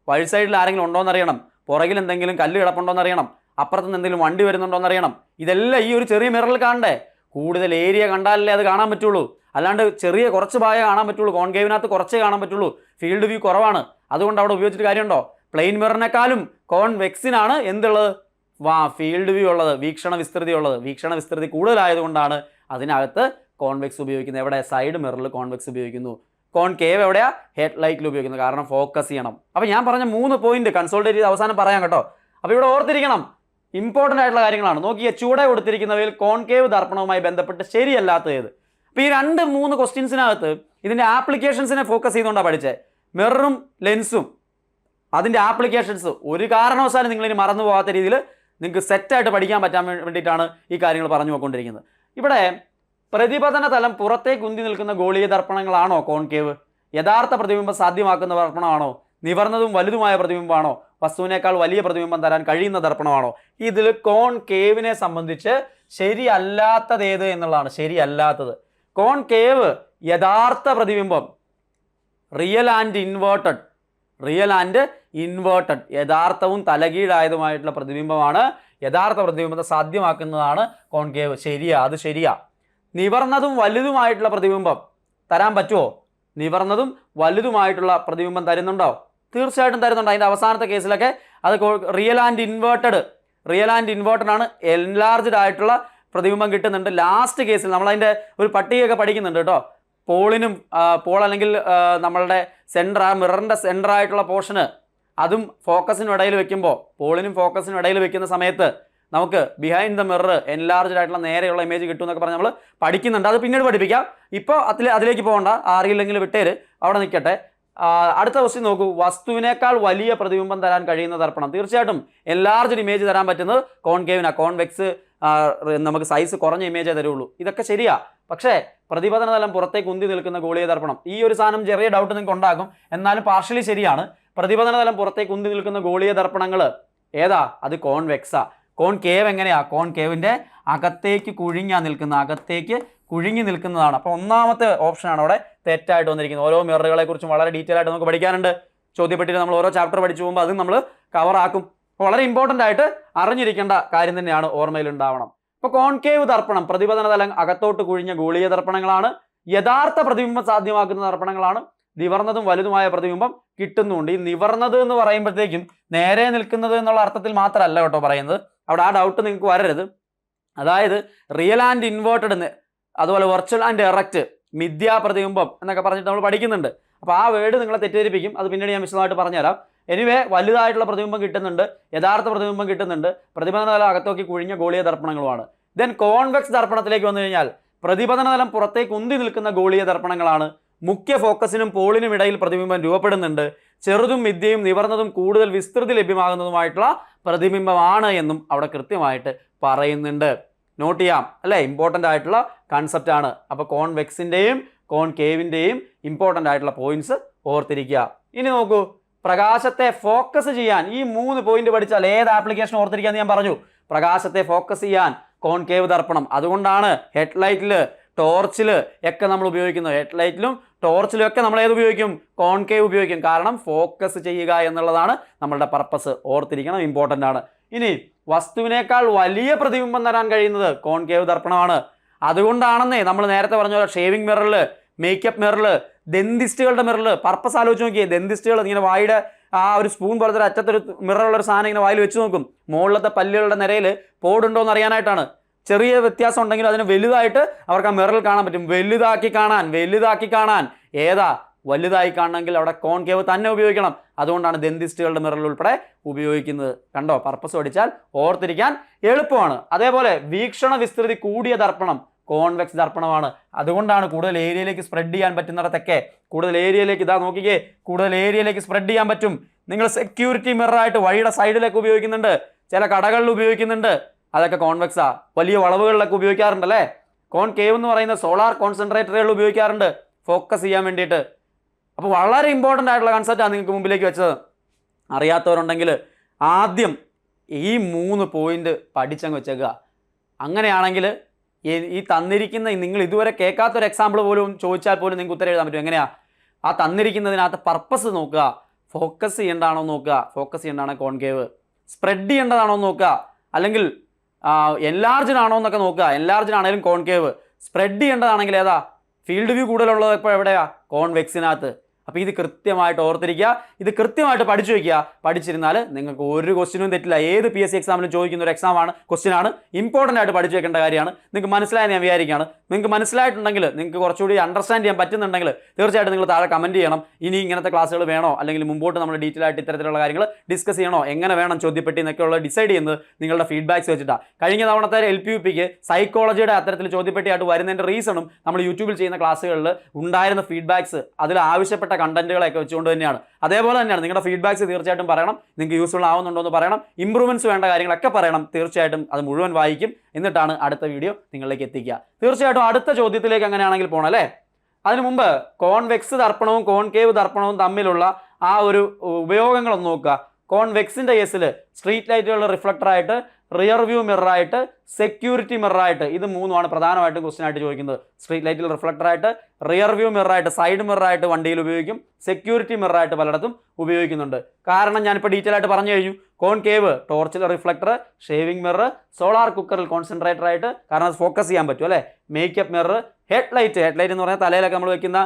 വഴി സൈഡിൽ ആരെങ്കിലും ഉണ്ടോയെന്ന് അറിയണം, പുറകിൽ എന്തെങ്കിലും കല്ല് കിടപ്പുണ്ടോയെന്ന് അറിയണം, അപ്പുറത്തുനിന്ന് എന്തെങ്കിലും വണ്ടി വരുന്നുണ്ടോയെന്ന് അറിയണം. ഇതെല്ലാം ഈ ഒരു ചെറിയ മിററിൽ കാണണ്ടേ? കൂടുതൽ ഏരിയ കണ്ടാലല്ലേ അത് കാണാൻ പറ്റുള്ളൂ. അല്ലാണ്ട് ചെറിയ കുറച്ച് ഭാഗം കാണാൻ പറ്റുള്ളൂ. കോൺകേവിനകത്ത് കുറച്ചേ കാണാൻ പറ്റുള്ളൂ, ഫീൽഡ് വ്യൂ കുറവാണ്. അതുകൊണ്ട് അവിടെ ഉപയോഗിച്ചിട്ട് കാര്യമുണ്ടോ? പ്ലെയിൻ മിററിനെക്കാളും കോൺവെക്സിനാണ് എന്തുള്ളത്? ഫീൽഡ് വ്യൂ ഉള്ളത്, വീക്ഷണ വിസ്തൃതി കൂടുതലായതുകൊണ്ടാണ് അതിനകത്ത് കോൺവെക്സ് ഉപയോഗിക്കുന്നത്. എവിടെ? സൈഡ് മിററിൽ കോൺവെക്സ് ഉപയോഗിക്കുന്നു. കോൺകേവ് എവിടെയാ? ഹെഡ്ലൈറ്റിൽ ഉപയോഗിക്കുന്നത്. കാരണം ഫോക്കസ് ചെയ്യണം. അപ്പോൾ ഞാൻ പറഞ്ഞ 3 പോയിന്റ് കൺസോൾട്ടേറ്റ് ചെയ്ത് അവസാനം പറയാം കേട്ടോ. അപ്പോൾ ഇവിടെ ഓർത്തിരിക്കണം, ഇമ്പോർട്ടൻ്റ് ആയിട്ടുള്ള കാര്യങ്ങളാണ്. നോക്കിയ ചൂടെ കൊടുത്തിരിക്കുന്നവയിൽ കോൺകേവ് ദർപ്പണവുമായി ബന്ധപ്പെട്ട് ശരിയല്ലാത്തത് ഏത്? അപ്പോൾ ഈ 2-3 ക്വസ്റ്റ്യൻസിനകത്ത് ഇതിൻ്റെ ആപ്ലിക്കേഷൻസിനെ ഫോക്കസ് ചെയ്തുകൊണ്ടാണ് പഠിച്ചത്. മിററും ലെൻസും അതിൻ്റെ ആപ്ലിക്കേഷൻസ് ഒരു കാരണവശാലും നിങ്ങളിനി മറന്നു പോകാത്ത രീതിയിൽ നിങ്ങൾക്ക് സെറ്റായിട്ട് പഠിക്കാൻ പറ്റാൻ വേണ്ടിയിട്ടാണ് ഈ കാര്യങ്ങൾ പറഞ്ഞു പോയിക്കൊണ്ടിരിക്കുന്നത്. ഇവിടെ പ്രതിപതന തലം പുറത്തേക്ക് ഉന്തി നിൽക്കുന്ന ഗോളീയ ദർപ്പണങ്ങളാണോ കോൺകേവ്? യഥാർത്ഥ പ്രതിബിംബം സാധ്യമാക്കുന്ന ദർപ്പണമാണോ? നിവർന്നതും വലുതുമായ പ്രതിബിംബമാണോ? വസ്തുവിനേക്കാൾ വലിയ പ്രതിബിംബം തരാൻ കഴിയുന്ന ദർപ്പണമാണോ? ഇതിൽ കോൺകേവിനെ സംബന്ധിച്ച് ശരിയല്ലാത്തത് ഏത് എന്നുള്ളതാണ്. ശരിയല്ലാത്തത് കോൺകേവ് യഥാർത്ഥ പ്രതിബിംബം, റിയൽ ആൻഡ് ഇൻവേർട്ടഡ്, യഥാർത്ഥവും തലകീഴായതുമായിട്ടുള്ള പ്രതിബിംബമാണ്. യഥാർത്ഥ പ്രതിബിംബത്തെ സാധ്യമാക്കുന്നതാണ് കോൺകേവ്. അത് ശരിയാ. നിവർന്നതും വലുതുമായിട്ടുള്ള പ്രതിബിംബം തരാൻ പറ്റുമോ? നിവർന്നതും വലുതുമായിട്ടുള്ള പ്രതിബിംബം തരുന്നുണ്ടോ? തീർച്ചയായിട്ടും തരുന്നുണ്ട്. അതിൻ്റെ അവസാനത്തെ കേസിലൊക്കെ അത് റിയൽ ആൻഡ് ഇൻവേർട്ടഡ് ആണ്. എൻലാർജ്ഡ് ആയിട്ടുള്ള പ്രതിബിംബം കിട്ടുന്നുണ്ട്. ലാസ്റ്റ് കേസിൽ നമ്മളതിൻ്റെ ഒരു പട്ടികയൊക്കെ പഠിക്കുന്നുണ്ട് കേട്ടോ. പോൾ അല്ലെങ്കിൽ നമ്മളുടെ മിററിൻ്റെ സെൻറ്റർ ആയിട്ടുള്ള പോർഷന് അതും ഫോക്കസിനും ഇടയിൽ വെക്കുമ്പോൾ, പോളിനും ഫോക്കസിനും ഇടയിൽ വെക്കുന്ന സമയത്ത് നമുക്ക് ബിഹൈൻഡ് ദ മിറർ എൻലാർജ്ഡ് ആയിട്ടുള്ള നേരെയുള്ള ഇമേജ് കിട്ടും എന്നൊക്കെ പറഞ്ഞ് നമ്മൾ പഠിക്കുന്നുണ്ട്. അത് പിന്നീട് പഠിപ്പിക്കാം. ഇപ്പോൾ അതിലേക്ക് പോകണ്ട, അറിയില്ലെങ്കിൽ വിട്ടേര്, അവിടെ നിൽക്കട്ടെ. അടുത്ത ക്വസ്റ്റ്യൻ നോക്കൂ. വസ്തുവിനേക്കാൾ വലിയ പ്രതിബിംബം തരാൻ കഴിയുന്ന ദർപ്പണം. തീർച്ചയായിട്ടും എൻലാർജ്ഡ് ഇമേജ് തരാൻ പറ്റുന്നത് കോൺകേവിനാണ്. കോൺവെക്സ് നമുക്ക് സൈസ് കുറഞ്ഞ ഇമേജേ തരുള്ളൂ. ഇതൊക്കെ ശരിയാ. പക്ഷേ പ്രതിപതന തലം പുറത്തേക്ക് ഉന്തി നിൽക്കുന്ന ഗോളീയ ദർപ്പണം, ഈ ഒരു സാധനം ചെറിയ ഡൗട്ട് നിങ്ങൾക്ക് ഉണ്ടാകും, എന്നാലും പാർഷ്യലി ശരിയാണ്. പ്രതിപതന തലം പുറത്തേക്ക് ഉന്തി നിൽക്കുന്ന ഗോളീയ ദർപ്പണങ്ങൾ ഏതാ? അത് കോൺവെക്സാ. കോൺകേവ് എങ്ങനെയാ? കോൺകേവിൻ്റെ അകത്തേക്ക് കുഴിഞ്ഞു നിൽക്കുന്നതാണ്. അപ്പോൾ ഒന്നാമത്തെ ഓപ്ഷനാണ് അവിടെ തെറ്റായിട്ട് വന്നിരിക്കുന്നത്. ഓരോ മിററുകളെ കുറിച്ചും വളരെ ഡീറ്റെയിൽ ആയിട്ട് നമുക്ക് പഠിക്കാനുണ്ട്. ചോദ്യപ്പെട്ടിട്ട് നമ്മൾ ഓരോ ചാപ്റ്റർ പഠിച്ചു പോകുമ്പോൾ അതും നമ്മൾ കവർ ആക്കും. വളരെ ഇമ്പോർട്ടൻ്റ് ആയിട്ട് അറിഞ്ഞിരിക്കേണ്ട കാര്യം തന്നെയാണ്, ഓർമ്മയിൽ ഉണ്ടാവണം. ഇപ്പോൾ കോൺകേവ് ദർപ്പണം പ്രതിപതന തലം അകത്തോട്ട് കുഴിഞ്ഞ ഗോളീയ ദർപ്പണങ്ങളാണ്. യഥാർത്ഥ പ്രതിബിംബം സാധ്യമാക്കുന്ന ദർപ്പണങ്ങളാണ്. നിവർന്നതും വലുതുമായ പ്രതിബിംബം കിട്ടുന്നുണ്ട്. ഈ നിവർന്നത് എന്ന് പറയുമ്പോഴത്തേക്കും നേരെ നിൽക്കുന്നത് എന്നുള്ള അർത്ഥത്തിൽ മാത്രമല്ല കേട്ടോ പറയുന്നത്. അവിടെ ആ ഡൗട്ട് നിങ്ങൾക്ക് വരരുത്. അതായത് റിയൽ ആൻഡ് ഇൻവേർട്ടഡ്, അതുപോലെ വെർച്വൽ ആൻഡ് എറക്റ്റ്, മിഥ്യാ പ്രതിബിംബം എന്നൊക്കെ പറഞ്ഞിട്ട് നമ്മൾ പഠിക്കുന്നുണ്ട്. അപ്പോൾ ആ വേർഡ് നിങ്ങളെ തെറ്റിദ്ധരിപ്പിക്കും. അത് പിന്നീട് ഞാൻ വിശദമായിട്ട് പറഞ്ഞുതരാം. എനിവേ, വലുതായിട്ടുള്ള പ്രതിബിംബം കിട്ടുന്നുണ്ട്, യഥാർത്ഥ പ്രതിബിംബം കിട്ടുന്നുണ്ട്. പ്രതിപതന തലം അകത്തോക്കി കുഴിഞ്ഞ ഗോളീയ ദർപ്പണങ്ങളുമാണ്. ദെൻ കോൺവെക്സ് ദർപ്പണത്തിലേക്ക് വന്നു കഴിഞ്ഞാൽ പ്രതിപതന തലം പുറത്തേക്ക് ഉന്തി നിൽക്കുന്ന ഗോളീയ ദർപ്പണങ്ങളാണ്. മുഖ്യ ഫോക്കസിനും പോളിനും ഇടയിൽ പ്രതിബിംബം രൂപപ്പെടുന്നുണ്ട്. ചെറുതും മിഥ്യയും നിവർന്നതും കൂടുതൽ വിസ്തൃതി ലഭ്യമാകുന്നതുമായിട്ടുള്ള പ്രതിബിംബമാണ് എന്നും അവിടെ കൃത്യമായിട്ട് പറയുന്നുണ്ട്. നോട്ട് ചെയ്യാം അല്ലേ, ഇമ്പോർട്ടൻ്റ് ആയിട്ടുള്ള കൺസെപ്റ്റ് ആണ്. അപ്പോൾ കോൺവെക്സിൻ്റെയും കോൺകേവിൻ്റെയും ഇമ്പോർട്ടൻ്റ് ആയിട്ടുള്ള പോയിന്റ്സ് ഓർത്തിരിക്കുക. ഇനി നോക്കൂ, പ്രകാശത്തെ ഫോക്കസ് ചെയ്യാൻ ഈ 3 പോയിന്റ് പഠിച്ചാൽ ഏത് ആപ്ലിക്കേഷൻ ഓർത്തിരിക്കാന്ന് ഞാൻ പറഞ്ഞു. പ്രകാശത്തെ ഫോക്കസ് ചെയ്യാൻ കോൺകേവ് ദർപ്പണം. അതുകൊണ്ടാണ് ഹെഡ്ലൈറ്റിൽ, ടോർച്ചിൽ ഒക്കെ നമ്മൾ ഉപയോഗിക്കുന്നത്. ഹെഡ്ലൈറ്റിലും ടോർച്ചിലും ഒക്കെ നമ്മൾ ഏത് ഉപയോഗിക്കും? കോൺകേവ് ഉപയോഗിക്കും. കാരണം ഫോക്കസ് ചെയ്യുക എന്നുള്ളതാണ് നമ്മളുടെ പർപ്പസ്. ഓർത്തിരിക്കണം, ഇമ്പോർട്ടൻ്റ് ആണ്. ഇനി വസ്തുവിനേക്കാൾ വലിയ പ്രതിബിംബം തരാൻ കഴിയുന്നത് കോൺകേവ് ദർപ്പണമാണ്. അതുകൊണ്ടാണെന്നേ നമ്മൾ നേരത്തെ പറഞ്ഞ പോലെ ഷേവിംഗ് മിററിൽ, മേക്കപ്പ് മിററിൽ, ദന്തിസ്റ്റുകളുടെ മിററിൽ പർപ്പസ് ആലോചിച്ച് നോക്കിയേ. ദന്തിസ്റ്റുകൾ ഇങ്ങനെ വായുടെ ആ ഒരു സ്പൂൺ പോലത്തെ ഒരു അറ്റത്തൊരു മിററുള്ളൊരു സാധനം ഇങ്ങനെ വായിൽ വെച്ച് നോക്കും. മുകളിലത്തെ പല്ലുകളുടെ നിരയിൽ പോടുണ്ടോ എന്ന് അറിയാനായിട്ടാണ്. ചെറിയ വ്യത്യാസം ഉണ്ടെങ്കിൽ അതിന് വലുതായിട്ട് അവർക്ക് ആ മിററിൽ കാണാൻ പറ്റും. വലുതാക്കി കാണാൻ ഏതാ വലുതായി കാണണമെങ്കിൽ അവിടെ കോൺകേവ് തന്നെ ഉപയോഗിക്കണം. അതുകൊണ്ടാണ് ദന്തിസ്റ്റുകളുടെ മിററിൽ ഉൾപ്പെടെ ഉപയോഗിക്കുന്നത്. കണ്ടോ, പർപ്പസ് പഠിച്ചാൽ ഓർത്തിരിക്കാൻ എളുപ്പമാണ്. അതേപോലെ വീക്ഷണ വിസ്തൃതി കൂടിയ ദർപ്പണം കോൺവെക്സ് ദർപ്പണമാണ്. അതുകൊണ്ടാണ് കൂടുതൽ ഏരിയയിലേക്ക് സ്പ്രെഡ് ചെയ്യാൻ പറ്റുന്നിടത്തൊക്കെ കൂടുതൽ ഏരിയയിലേക്ക് കൂടുതൽ ഏരിയയിലേക്ക് സ്പ്രെഡ് ചെയ്യാൻ പറ്റും. നിങ്ങൾ സെക്യൂരിറ്റി മിററായിട്ട് വഴിയുടെ സൈഡിലേക്ക് ഉപയോഗിക്കുന്നുണ്ട്, ചില കടകളിൽ ഉപയോഗിക്കുന്നുണ്ട്. അതൊക്കെ കോൺവെക്സാ. വലിയ വളവുകളിലൊക്കെ ഉപയോഗിക്കാറുണ്ടല്ലേ. കോൺകേവ് എന്ന് പറയുന്ന സോളാർ കോൺസെൻട്രേറ്ററുകൾ ഉപയോഗിക്കാറുണ്ട് ഫോക്കസ് ചെയ്യാൻ വേണ്ടിയിട്ട്. അപ്പോൾ വളരെ ഇമ്പോർട്ടൻ്റ് ആയിട്ടുള്ള കൺസെപ്റ്റാണ് നിങ്ങൾക്ക് മുമ്പിലേക്ക് വെച്ചത്. അറിയാത്തവരുണ്ടെങ്കിൽ ആദ്യം ഈ 3 പോയിന്റ് പഠിച്ചങ്ങ് വെച്ചേക്കുക. അങ്ങനെയാണെങ്കിൽ ഈ തന്നിരിക്കുന്ന, നിങ്ങൾ ഇതുവരെ കേൾക്കാത്തൊരു എക്സാമ്പിൾ പോലും ചോദിച്ചാൽ പോലും നിങ്ങൾക്ക് ഉത്തരം എഴുതാൻ പറ്റും. എങ്ങനെയാ? ആ തന്നിരിക്കുന്നതിനകത്ത് പർപ്പസ് നോക്കുക. ഫോക്കസ് ചെയ്യേണ്ടതാണോ നോക്കുക. ഫോക്കസ് ചെയ്യേണ്ടതാണോ കോൺകേവ്. സ്പ്രെഡ് ചെയ്യേണ്ടതാണോ നോക്കുക. അല്ലെങ്കിൽ എൻലാർജ്ഡ് ആണോ എന്നൊക്കെ നോക്കുക. എൻലാർജ്ഡ് ആണെങ്കിലും കോൺകേവ്. സ്പ്രെഡ് ചെയ്യേണ്ടതാണെങ്കിൽ ഏതാ? ഫീൽഡ് വ്യൂ കൂടുതലുള്ളത് ഇപ്പോൾ എവിടെയാ? കോൺവെക്സിനകത്ത്. അപ്പോൾ ഇത് കൃത്യമായിട്ട് ഓർത്തിരിക്കുക, ഇത് കൃത്യമായിട്ട് പഠിച്ചു വയ്ക്കുക. പഠിച്ചിരുന്നാൽ നിങ്ങൾക്ക് ഒരു ക്വസ്റ്റിനും തെറ്റില്ല. ഏത് PSC എക്സാമിനും ചോദിക്കുന്ന ഒരു ക്വസ്റ്റ്യനാണ്. ഇമ്പോർട്ടൻ്റ് ആയിട്ട് പഠിച്ചു വെക്കേണ്ട കാര്യമാണ്. നിങ്ങൾക്ക് മനസ്സിലായെന്ന് ഞാൻ വിചാരിക്കുകയാണ്. നിങ്ങൾക്ക് മനസ്സിലായിട്ടുണ്ടെങ്കിൽ, നിങ്ങൾക്ക് കുറച്ചുകൂടി അണ്ടർസ്റ്റാൻഡ് ചെയ്യാൻ പറ്റുന്നുണ്ടെങ്കിൽ തീർച്ചയായിട്ടും നിങ്ങൾ താഴെ കമൻറ്റ് ചെയ്യണം. ഇനി ഇങ്ങനത്തെ ക്ലാസ്സുകൾ വേണോ, അല്ലെങ്കിൽ മുമ്പോട്ട് നമ്മൾ ഡീറ്റെയിൽ ആയിട്ട് ഇത്തരത്തിലുള്ള കാര്യങ്ങൾ ഡിസ്കസ് ചെയ്യണോ, എങ്ങനെ വേണം ചോദ്യപ്പെട്ടി എന്നൊക്കെയുള്ള ഡിസൈഡ് ചെയ്യുന്നത് നിങ്ങളുടെ ഫീഡ്ബാക്സ് വെച്ചിട്ടാണ്. കഴിഞ്ഞ തവണത്തെ LPUPക്ക് സൈക്കോളജിയുടെ അത്തരത്തിൽ ചോദ്യപ്പെട്ടിയായിട്ട് വരുന്നതിൻ്റെ റീസണും നമ്മൾ യൂട്യൂബിൽ ചെയ്യുന്ന ക്ലാസ്സുകളിൽ ഉണ്ടായിരുന്ന ഫീഡ്ബാക്സ്, അതിൽ ആവശ്യപ്പെട്ട കണ്ടന്റുകളൊക്കെ വെച്ചുകൊണ്ട് തന്നെയാണ്. അതേപോലെ തന്നെയാണ് നിങ്ങളുടെ ഫീഡ്ബാക്സ് തീർച്ചയായിട്ടും പറയണം. നിങ്ങൾക്ക് യൂസ്ഫുൾ ആവുന്നുണ്ടോ എന്ന് പറയണം. ഇമ്പ്രൂവ്മെന്റ്സ് വേണ്ട കാര്യങ്ങളൊക്കെ പറയണം. തീർച്ചയായിട്ടും അത് മുഴുവൻ വായിക്കും. എന്നിട്ടാണ് അടുത്ത വീഡിയോ നിങ്ങളിലേക്ക് എത്തിക്കുക. തീർച്ചയായിട്ടും അടുത്ത ചോദ്യത്തിലേക്ക് അങ്ങനെയാണെങ്കിൽ പോകണം അല്ലേ. അതിനു മുമ്പ് കോൺവെക്സ് ദർപ്പണവും കോൺകേവ് ദർപ്പണവും തമ്മിലുള്ള ആ ഒരു ഉപയോഗങ്ങളൊന്ന് നോക്കുക. കോൺവെക്സിൻ്റെ കേസിൽ സ്ട്രീറ്റ് ലൈറ്റുകളുടെ റിഫ്ലക്ടറായിട്ട്, റിയർ വ്യൂ മിററായിട്ട്, സെക്യൂരിറ്റി മിററായിട്ട്, ഇത് 3ആണ് പ്രധാനമായിട്ടും ക്വസ്റ്റ്യൻ ആയിട്ട് ചോദിക്കുന്നത്. സ്ട്രീറ്റ് ലൈറ്റിൽ റിഫ്ലക്ടറായിട്ട്, റിയർ വ്യൂ മിററായിട്ട്, സൈഡ് മിററായിട്ട് വണ്ടിയിൽ ഉപയോഗിക്കും, സെക്യൂരിറ്റി മിററായിട്ട് പലയിടത്തും ഉപയോഗിക്കുന്നുണ്ട്. കാരണം ഞാനിപ്പോൾ ഡീറ്റെയിൽ ആയിട്ട് പറഞ്ഞു കഴിഞ്ഞു. കോൺകേവ് ടോർച്ചിൽ റിഫ്ലക്ടർ, ഷേവിംഗ് മിറർ, സോളാർ കുക്കറിൽ കോൺസെൻട്രേറ്റർ ആയിട്ട്, കാരണം അത് ഫോക്കസ് ചെയ്യാൻ പറ്റും അല്ലേ. മേക്കപ്പ് മിറർ, ഹെഡ്ലൈറ്റ് എന്ന് പറഞ്ഞാൽ തലയിലൊക്കെ നമ്മൾ വെക്കുന്ന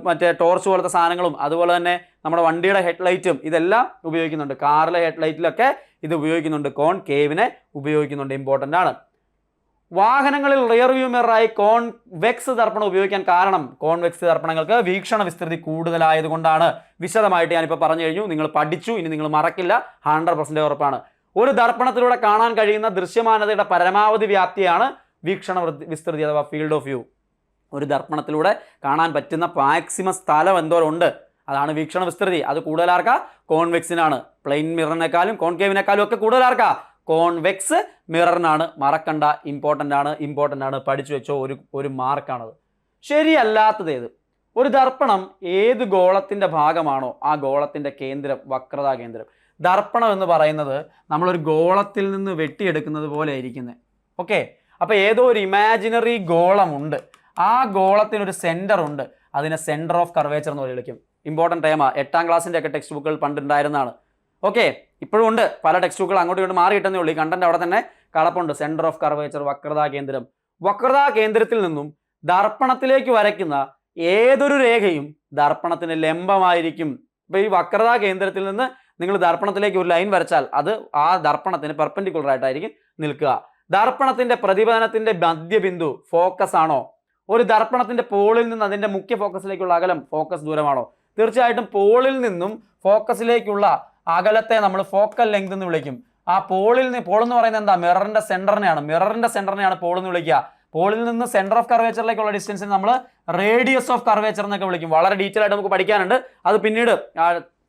മറ്റേ ടോർച്ച് പോലത്തെ സാധനങ്ങളും, അതുപോലെ തന്നെ നമ്മുടെ വണ്ടിയുടെ ഹെഡ്ലൈറ്റും ഇതെല്ലാം ഉപയോഗിക്കുന്നുണ്ട്. കാറിലെ ഹെഡ്ലൈറ്റിലൊക്കെ ഇത് ഉപയോഗിക്കുന്നുണ്ട്. കോൺകേവിനെ ഉപയോഗിക്കുന്നുണ്ട്. ഇമ്പോർട്ടൻ്റ് ആണ്. വാഹനങ്ങളിൽ റിയർ വ്യൂ മിററായി കോൺവെക്സ് ദർപ്പണം ഉപയോഗിക്കാൻ കാരണം കോൺവെക്സ് ദർപ്പണങ്ങൾക്ക് വീക്ഷണ വിസ്തൃതി കൂടുതലായതുകൊണ്ടാണ്. വിശദമായിട്ട് ഞാനിപ്പോൾ പറഞ്ഞു കഴിഞ്ഞു. നിങ്ങൾ പഠിച്ചു, ഇനി നിങ്ങൾ മറക്കില്ല. 100% ഉറപ്പാണ്. ഒരു ദർപ്പണത്തിലൂടെ കാണാൻ കഴിയുന്ന ദൃശ്യമാനതയുടെ പരമാവധി വ്യാപ്തിയാണ് വീക്ഷണ വിസ്തൃതി അഥവാ ഫീൽഡ് ഓഫ് വ്യൂ. ഒരു ദർപ്പണത്തിലൂടെ കാണാൻ പറ്റുന്ന മാക്സിമം സ്ഥലം എന്തോരമുണ്ട്, അതാണ് വീക്ഷണ വിസ്തൃതി. അത് കൂടുതലാർക്കാ? കോൺവെക്സിനാണ്. പ്ലെയിൻ മിററിനേക്കാളും കോൺകേവിനേക്കാളും ഒക്കെ കൂടുതലാർക്കാ? കോൺവെക്സ് മിററിനാണ്. മറക്കണ്ട, ഇമ്പോർട്ടൻ്റ് ആണ്. പഠിച്ചു വെച്ചോ, ഒരു മാർക്കാണത്. ശരിയല്ലാത്തത് ഏത്? ഒരു ദർപ്പണം ഏത് ഗോളത്തിൻ്റെ ഭാഗമാണോ ആ ഗോളത്തിൻ്റെ കേന്ദ്രം വക്രതാ കേന്ദ്രം. ദർപ്പണം എന്ന് പറയുന്നത് നമ്മളൊരു ഗോളത്തിൽ നിന്ന് വെട്ടിയെടുക്കുന്നത് പോലെ ഇരിക്കുന്നത്. ഓക്കെ, അപ്പോൾ ഏതോ ഒരു ഇമാജിനറി ഗോളമുണ്ട്. ആ ഗോളത്തിനൊരു സെൻറ്റർ ഉണ്ട്. അതിനെ സെൻറ്റർ ഓഫ് കർവേച്ചർ എന്ന് വിളിക്കും. ഇമ്പോർട്ടൻ്റ് ടൈമാണ്. 8ാം ക്ലാസ്സിൻ്റെ ഒക്കെ ടെക്സ്റ്റ് ബുക്കുകൾ പണ്ടുണ്ടായിരുന്നതാണ്. ഓക്കെ, ഇപ്പോഴും ഉണ്ട്. പല ടെക്സ്റ്റ് ബുക്കുകൾ അങ്ങോട്ടും ഇങ്ങോട്ട് മാറി കിട്ടുന്നേ ഉള്ളൂ. ഈ കണ്ടന്റ് അവിടെ തന്നെ കളപ്പുണ്ട്. സെൻറ്റർ ഓഫ് കർവേച്ചർ, വക്രതാ കേന്ദ്രം. വക്രതാ കേന്ദ്രത്തിൽ നിന്നും ദർപ്പണത്തിലേക്ക് വരയ്ക്കുന്ന ഏതൊരു രേഖയും ദർപ്പണത്തിന് ലംബമായിരിക്കും. ഇപ്പൊ ഈ വക്രതാ കേന്ദ്രത്തിൽ നിന്ന് നിങ്ങൾ ദർപ്പണത്തിലേക്ക് ഒരു ലൈൻ വരച്ചാൽ അത് ആ ദർപ്പണത്തിന് പെർപെൻഡിക്കുലർ ആയിട്ടായിരിക്കും നിൽക്കുക. ദർപ്പണത്തിന്റെ പ്രതിപതനത്തിന്റെ മധ്യബിന്ദു ഫോക്കസ് ആണോ? ഒരു ദർപ്പണത്തിന്റെ പോളിൽ നിന്ന് അതിന്റെ മുഖ്യ ഫോക്കസിലേക്കുള്ള അകലം ഫോക്കസ് ദൂരമാണോ? തീർച്ചയായിട്ടും പോളിൽ നിന്നും ഫോക്കസിലേക്കുള്ള അകലത്തെ നമ്മൾ ഫോക്കൽ ലെങ്ത് എന്ന് വിളിക്കും. ആ പോൾ എന്ന് പറയുന്നത് എന്താ? മിററിന്റെ സെന്ററിനെയാണ് പോൾ എന്ന് വിളിക്കുക. പോളിൽ നിന്ന് സെന്റർ ഓഫ് കർവേച്ചറിലേക്കുള്ള ഡിസ്റ്റൻസിന് നമ്മൾ റേഡിയസ് ഓഫ് കർവേച്ചർ എന്നൊക്കെ വിളിക്കും. വളരെ ഡീറ്റെയിൽ ആയിട്ട് നമുക്ക് പഠിക്കാനുണ്ട്. അത് പിന്നീട്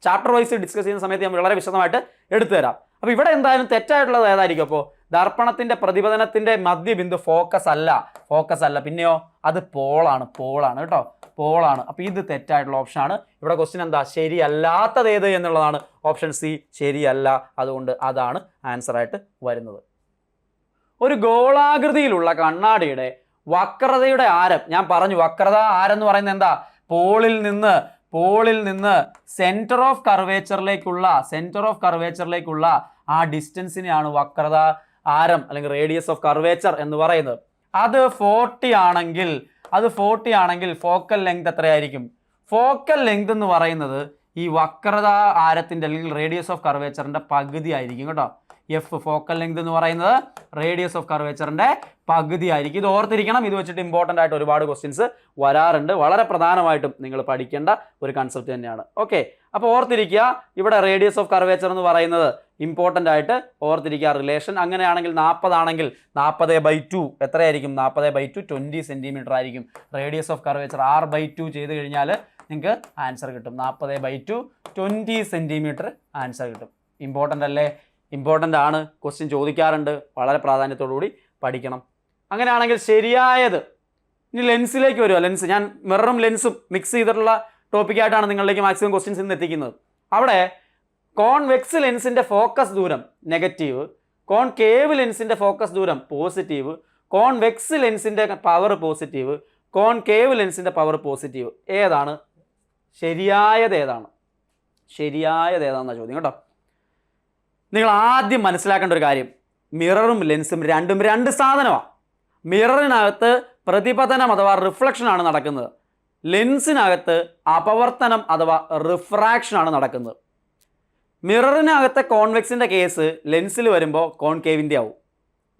ചാപ്റ്റർ വൈസ് ഡിസ്കസ് ചെയ്യുന്ന സമയത്ത് ഞാൻ വളരെ വിശദമായിട്ട് എടുത്തു തരാം. അപ്പോൾ ഇവിടെ എന്തായാലും തെറ്റായിട്ടുള്ളത് ഏതായിരിക്കും? അപ്പോൾ ദർപ്പണത്തിന്റെ പ്രതിപതനത്തിന്റെ മധ്യബിന്ദു ഫോക്കസ് അല്ല. പിന്നെയോ അത് പോളാണ് കേട്ടോ, പോളാണ്. അപ്പോൾ ഇത് തെറ്റായിട്ടുള്ള ഓപ്ഷൻ ആണ്. ഇവിടെ ക്വസ്റ്റ്യൻ എന്താ? ശരിയല്ലാത്തത് ഏത് എന്നുള്ളതാണ്. ഓപ്ഷൻ സി ശരിയല്ല. അതുകൊണ്ട് അതാണ് ആൻസർ ആയിട്ട് വരുന്നത്. ഒരു ഗോളാകൃതിയിലുള്ള കണ്ണാടിയുടെ വക്രതയുടെ ആരം, ഞാൻ പറഞ്ഞു വക്രത ആരം എന്ന് പറയുന്നത് എന്താ? പോളിൽ നിന്ന് സെന്റർ ഓഫ് കർവേച്ചറിലേക്കുള്ള ആ ഡിസ്റ്റൻസിനെയാണ് വക്രത ആരം അല്ലെങ്കിൽ റേഡിയസ് ഓഫ് കർവേച്ചർ എന്ന് പറയുന്നത്. അത് 40 ആണെങ്കിൽ ഫോക്കൽ ലെങ്ത് എത്രയായിരിക്കും? ഫോക്കൽ ലെങ്ത് എന്ന് പറയുന്നത് ഈ വക്രത ആരത്തിന്റെ അല്ലെങ്കിൽ റേഡിയസ് ഓഫ് കർവേച്ചറിന്റെ പകുതി ആയിരിക്കും കേട്ടോ. എഫ് ഫോക്കൽ ലെങ്ത് എന്ന് പറയുന്നത് റേഡിയസ് ഓഫ് കർവേച്ചറിന്റെ പകുതി ആയിരിക്കും. ഇത് ഓർത്തിരിക്കണം. ഇത് വെച്ചിട്ട് ഇമ്പോർട്ടൻ്റ് ആയിട്ട് ഒരുപാട് ക്വസ്റ്റ്യൻസ് വരാറുണ്ട്. വളരെ പ്രധാനമായിട്ടും നിങ്ങൾ പഠിക്കേണ്ട ഒരു കൺസെപ്റ്റ് തന്നെയാണ്. ഓക്കെ, അപ്പോൾ ഓർത്തിരിക്കുക, ഇവിടെ റേഡിയസ് ഓഫ് കർവേച്ചർ എന്ന് പറയുന്നത് ഇമ്പോർട്ടൻ്റ് ആയിട്ട് ഓർത്തിരിക്കുക. റിലേഷൻ അങ്ങനെയാണെങ്കിൽ 40 ആണെങ്കിൽ 40/2 എത്രയായിരിക്കും? 40/2 20 സെൻറ്റിമീറ്റർ ആയിരിക്കും. റേഡിയസ് ഓഫ് കർവേച്ചർ R/2 ചെയ്ത് കഴിഞ്ഞാൽ നിങ്ങൾക്ക് ആൻസർ കിട്ടും. 40/2 20 സെൻറ്റിമീറ്റർ ആൻസർ കിട്ടും. ഇമ്പോർട്ടൻ്റ് അല്ലേ? ഇമ്പോർട്ടൻ്റ് ആണ്. ക്വസ്റ്റ്യൻ ചോദിക്കാറുണ്ട്. വളരെ പ്രാധാന്യത്തോടുകൂടി പഠിക്കണം. അങ്ങനെയാണെങ്കിൽ ശരിയായത് ഇനി ലെൻസിലേക്ക് വരുമോ? ലെൻസ്, ഞാൻ മിററും ലെൻസും മിക്സ് ചെയ്തിട്ടുള്ള ടോപ്പിക്കായിട്ടാണ് നിങ്ങളിലേക്ക് മാക്സിമം ക്വസ്റ്റ്യൻസ് ഇന്ന് എത്തിക്കുന്നത്. അവിടെ കോൺവെക്സ് ലെൻസിൻ്റെ ഫോക്കസ് ദൂരം നെഗറ്റീവ്, കോൺകേവ് ലെൻസിൻ്റെ ഫോക്കസ് ദൂരം പോസിറ്റീവ്, കോൺവെക്സ് ലെൻസിൻ്റെ പവർ പോസിറ്റീവ്, കോൺകേവ് ലെൻസിൻ്റെ പവർ പോസിറ്റീവ്. ഏതാണ് ശരിയായത്? ഏതാണെന്ന ചോദ്യം കേട്ടോ. നിങ്ങൾ ആദ്യം മനസ്സിലാക്കേണ്ട ഒരു കാര്യം, മിററും ലെൻസും രണ്ട് സാധനമാണ്. മിററിനകത്ത് പ്രതിപതനം അഥവാ റിഫ്ലക്ഷൻ ആണ് നടക്കുന്നത്. ലെൻസിനകത്ത് അപവർത്തനം അഥവാ റിഫ്രാക്ഷൻ ആണ് നടക്കുന്നത്. മിററിനകത്തെ കോൺവെക്സിൻ്റെ കേസ് ലെൻസിൽ വരുമ്പോൾ കോൺകേവിൻ്റെ ആവും.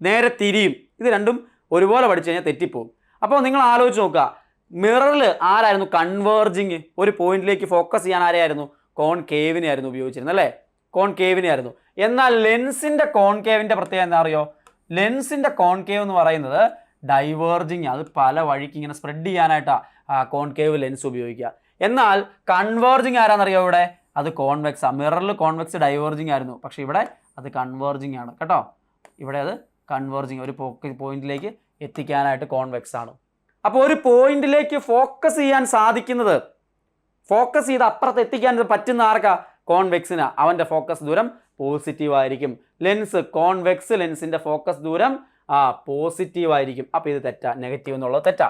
നേരെ തിരിയും. ഇത് രണ്ടും ഒരുപോലെ പഠിച്ചു കഴിഞ്ഞാൽ തെറ്റിപ്പോവും. അപ്പോൾ നിങ്ങൾ ആലോചിച്ച് നോക്കുക, മിററിൽ ആരായിരുന്നു കൺവേർജിങ്? ഒരു പോയിന്റിലേക്ക് ഫോക്കസ് ചെയ്യാൻ ആരെയായിരുന്നു? കോൺകേവിനെ ആയിരുന്നു ഉപയോഗിച്ചിരുന്നത് അല്ലേ? കോൺകേവിനെ ആയിരുന്നു. എന്നാൽ ലെൻസിൻ്റെ കോൺകേവിൻ്റെ പ്രത്യേകത എന്താ അറിയോ? ലെൻസിൻ്റെ കോൺകേവ് എന്ന് പറയുന്നത് ഡൈവേർജിങ്, അത് പല വഴിക്ക് ഇങ്ങനെ സ്പ്രെഡ് ചെയ്യാനായിട്ടാണ് കോൺകേവ് ലെൻസ് ഉപയോഗിക്കുക. എന്നാൽ കൺവേർജിങ് ആരാന്നറിയോ? ഇവിടെ അത് കോൺവെക്സാണ്. മിററിൽ കോൺവെക്സ് ഡൈവേർജിങ് ആയിരുന്നു, പക്ഷേ ഇവിടെ അത് കൺവേർജിങ് ആണ് കേട്ടോ. ഇവിടെ അത് കൺവേർജിങ്, ഒരു പോയിന്റിലേക്ക് എത്തിക്കാനായിട്ട് കോൺവെക്സ് ആണ്. അപ്പോൾ ഒരു പോയിന്റിലേക്ക് ഫോക്കസ് ചെയ്യാൻ സാധിക്കുന്നത്, ഫോക്കസ് ചെയ്ത് അപ്പുറത്ത് എത്തിക്കാൻ പറ്റുന്ന ആർക്കാ? കോൺവെക്സിന്. അവൻ്റെ ഫോക്കസ് ദൂരം പോസിറ്റീവ് ആയിരിക്കും. കോൺവെക്സ് ലെൻസിൻ്റെ ഫോക്കസ് ദൂരം പോസിറ്റീവ് ആയിരിക്കും. അപ്പോൾ ഇത് തെറ്റാ, നെഗറ്റീവ് എന്നുള്ളത് തെറ്റാ.